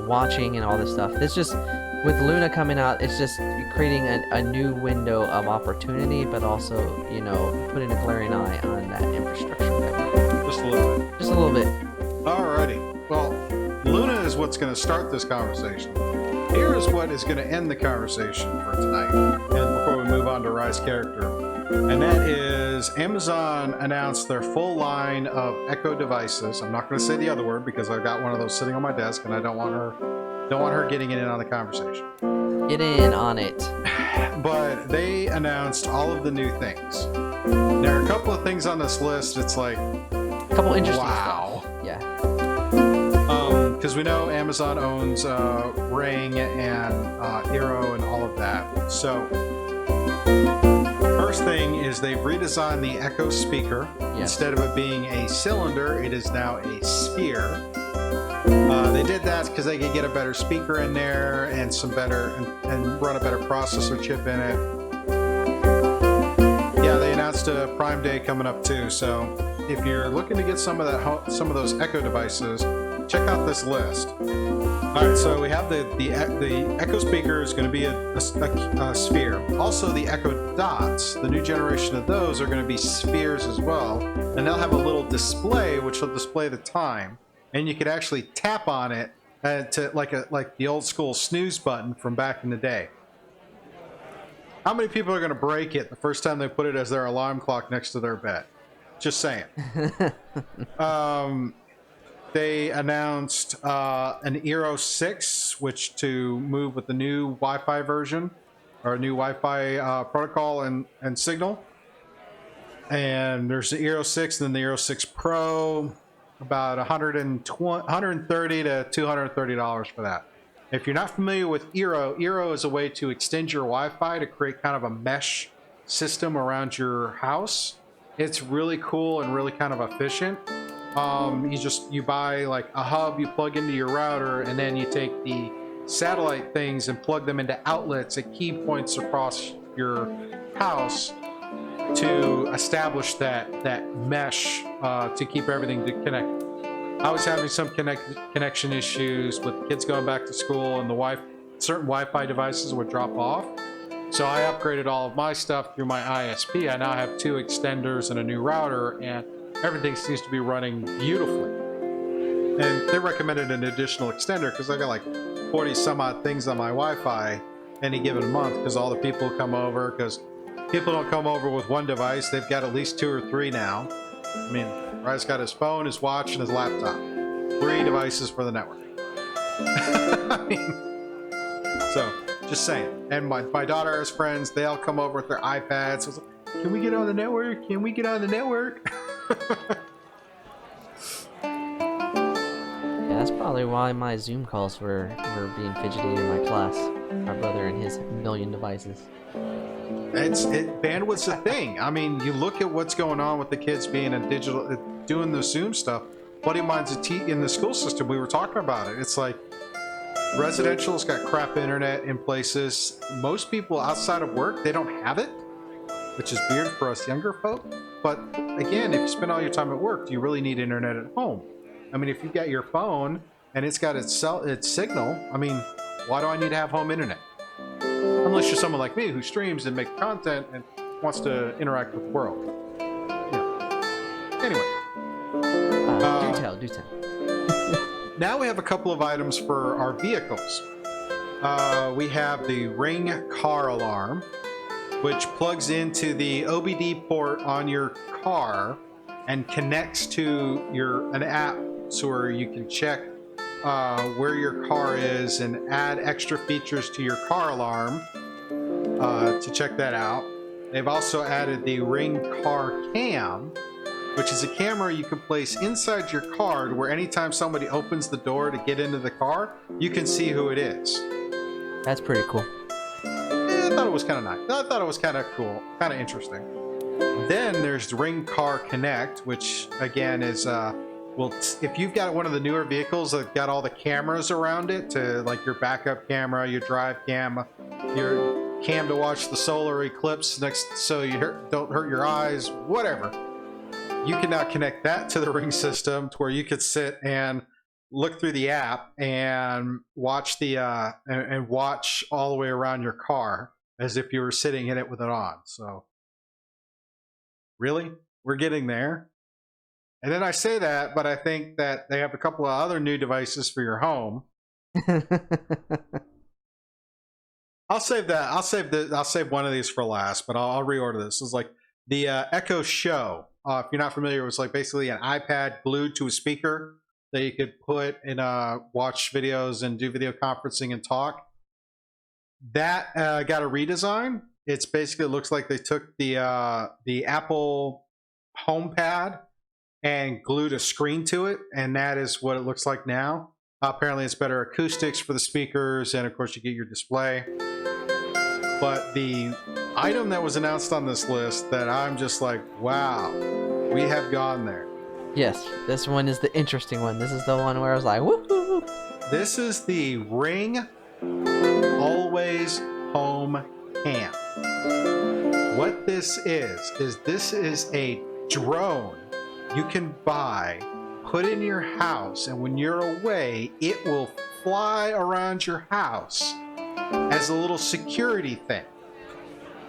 watching and all this stuff. It's just, with Luna coming out, it's just creating a new window of opportunity, but also, you know, putting a glaring eye on that infrastructure. Just a little bit. Just a little bit. Alrighty. Well, Luna is what's going to start this conversation. Here is what is going to end the conversation for tonight, and before we move on to Rise character, and that is Amazon announced their full line of Echo devices. I'm not going to say the other word because I've got one of those sitting on my desk, and I don't want her getting in on the conversation. Get in on it. But they announced all of the new things. There are a couple of things on this list. It's like, A couple interesting wow. stuff. Yeah. Because we know Amazon owns Ring and Eero and all of that. So, first thing is they've redesigned the Echo speaker. Yes. Instead of it being a cylinder, it is now a sphere. They did that because they could get a better speaker in there and some better and run a better processor chip in it. Yeah, they announced a Prime Day coming up too. So if you're looking to get some of those Echo devices, check out this list. All right, so we have the Echo speaker is going to be a sphere. Also, the Echo Dots, the new generation of those, are going to be spheres as well, and they'll have a little display which will display the time, and you could actually tap on it to like the old school snooze button from back in the day. How many people are going to break it the first time they put it as their alarm clock next to their bed? Just saying. They announced an Eero 6, which to move with the new Wi-Fi version, or new Wi-Fi protocol and signal. And there's the Eero 6 and then the Eero 6 Pro, about $130 to $230 for that. If you're not familiar with Eero is a way to extend your Wi-Fi to create kind of a mesh system around your house. It's really cool and really kind of efficient. You buy like a hub, you plug into your router, and then you take the satellite things and plug them into outlets at key points across your house to establish that mesh to keep everything connected. I was having some connection issues with kids going back to school, and certain Wi-Fi devices would drop off. So I upgraded all of my stuff through my ISP. I now have 2 extenders and a new router, and everything seems to be running beautifully. And they recommended an additional extender because I got like 40 some odd things on my Wi-Fi any given month, because all the people come over, because people don't come over with one device. They've got at least 2 or 3 now. I mean, Ryan's got his phone, his watch, and his laptop. 3 devices for the network. I mean, so Just saying. And my daughter has friends. They all come over with their iPads. So it's like, can we get on the network? Can we get on the network? Yeah, that's probably why my Zoom calls were being fidgety in my class. My brother and his million devices. Bandwidth's a thing. I mean, you look at what's going on with the kids being a digital, doing the Zoom stuff. Buddy of mine's in the school system. We were talking about it. It's like residential's got crap internet in places. Most people outside of work, they don't have it, which is weird for us younger folk. But again, if you spend all your time at work, do you really need internet at home? I mean, if you've got your phone and it's got its signal, I mean, why do I need to have home internet? Unless you're someone like me who streams and makes content and wants to interact with the world. Yeah. Anyway. Do tell. Now we have a couple of items for our vehicles. We have the Ring car alarm, which plugs into the OBD port on your car and connects to an app so where you can check where your car is and add extra features to your car alarm to check that out. They've also added the Ring Car Cam, which is a camera you can place inside your car where anytime somebody opens the door to get into the car, you can see who it is. That's pretty cool. I thought it was kind of nice. I thought it was kind of cool, kind of interesting. Then there's the Ring Car Connect, which again is if you've got one of the newer vehicles that got all the cameras around it, to like your backup camera, your drive cam, your cam to watch the solar eclipse next, so you don't hurt your eyes, whatever. You can now connect that to the Ring system to where you could sit and look through the app and watch and watch all the way around your car as if you were sitting in it with it on. So, really, we're getting there. And then I say that, but I think that they have a couple of other new devices for your home. I'll save that. I'll save one of these for last, but I'll reorder this. It's like the Echo Show. If you're not familiar, it was like basically an iPad glued to a speaker that you could put and watch videos and do video conferencing and talk. That got a redesign. It's basically, it looks like they took the Apple HomePad and glued a screen to it, and that is what it looks like now. Apparently it's better acoustics for the speakers, and of course you get your display. But the item that was announced on this list that I'm just like, wow, we have gone there. Yes, this one is the interesting one. This is the one where I was like, woo. This is the Ring Always Home Cam. What this is this is a drone you can buy, put in your house, and when you're away, it will fly around your house as a little security thing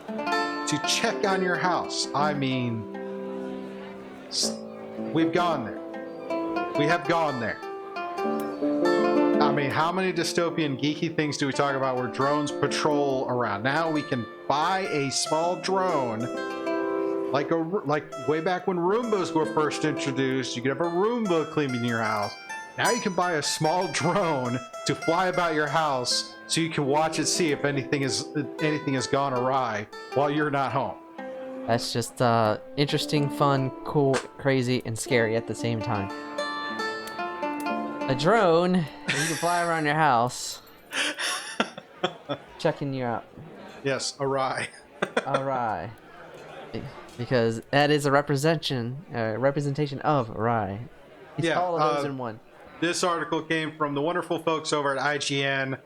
to check on your house. I mean, we've gone there. We have gone there. I mean, how many dystopian geeky things do we talk about where drones patrol around? Now we can buy a small drone, like way back when Roombas were first introduced. You could have a Roomba cleaning your house. Now you can buy a small drone to fly about your house so you can watch and see if anything has gone awry while you're not home. That's just interesting, fun, cool, crazy, and scary at the same time. A drone, you can fly around your house, checking you out. Yes, awry. Awry. Because that is a representation of awry. It's all of those in one. This article came from the wonderful folks over at IGN.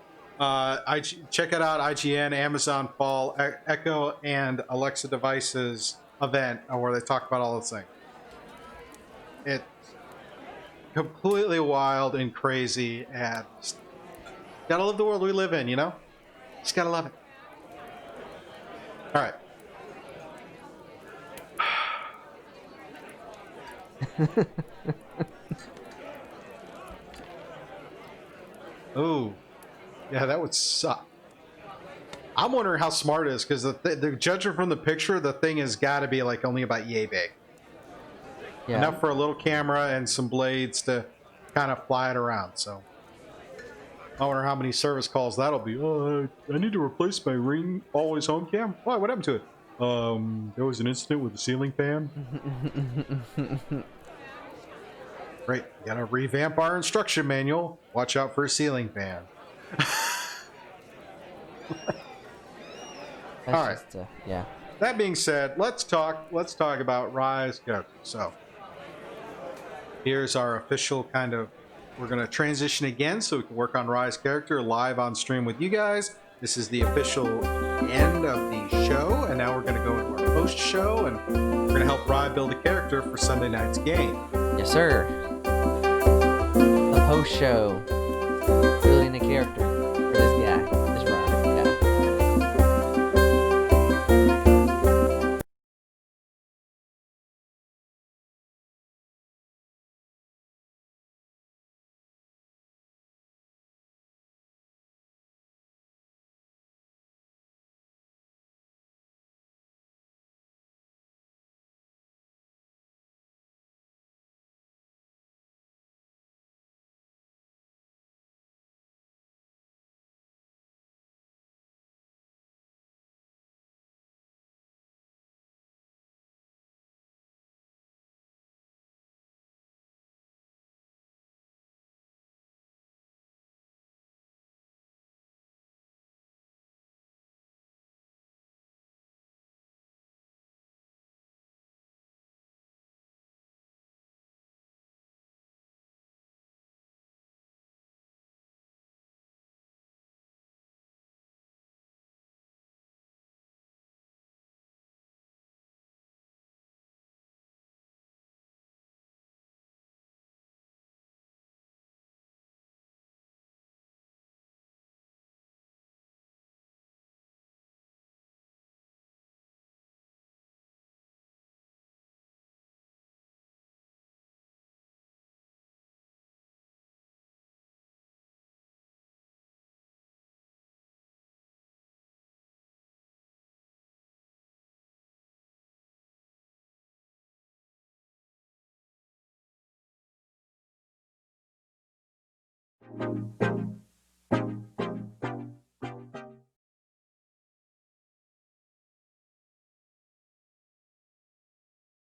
Check it out, IGN, Amazon Fall Echo and Alexa devices event where they talk about all those things. It's completely wild and crazy, and just gotta love the world we live in, you know? Just gotta love it. All right. Oh, yeah, that would suck. I'm wondering how smart it is, because the judging from the picture, the thing has got to be like only about yay big. Yeah. Enough for a little camera and some blades to kind of fly it around. So I wonder how many service calls that'll be. Oh, I need to replace my Ring Always Home cam. Why? What happened to it? There was an incident with the ceiling fan. Right, you gotta revamp our instruction manual. Watch out for a ceiling fan. That's All right. just, yeah. That being said, let's talk about Rise characters. So here's our official kind of. We're gonna transition again so we can work on Rise character live on stream with you guys. This is the official end of the show, and now we're gonna go into our post show, and we're gonna help Rye build a character for Sunday night's game. Yes, sir. The post show. Building a character for this guy. This Ryan. Yeah.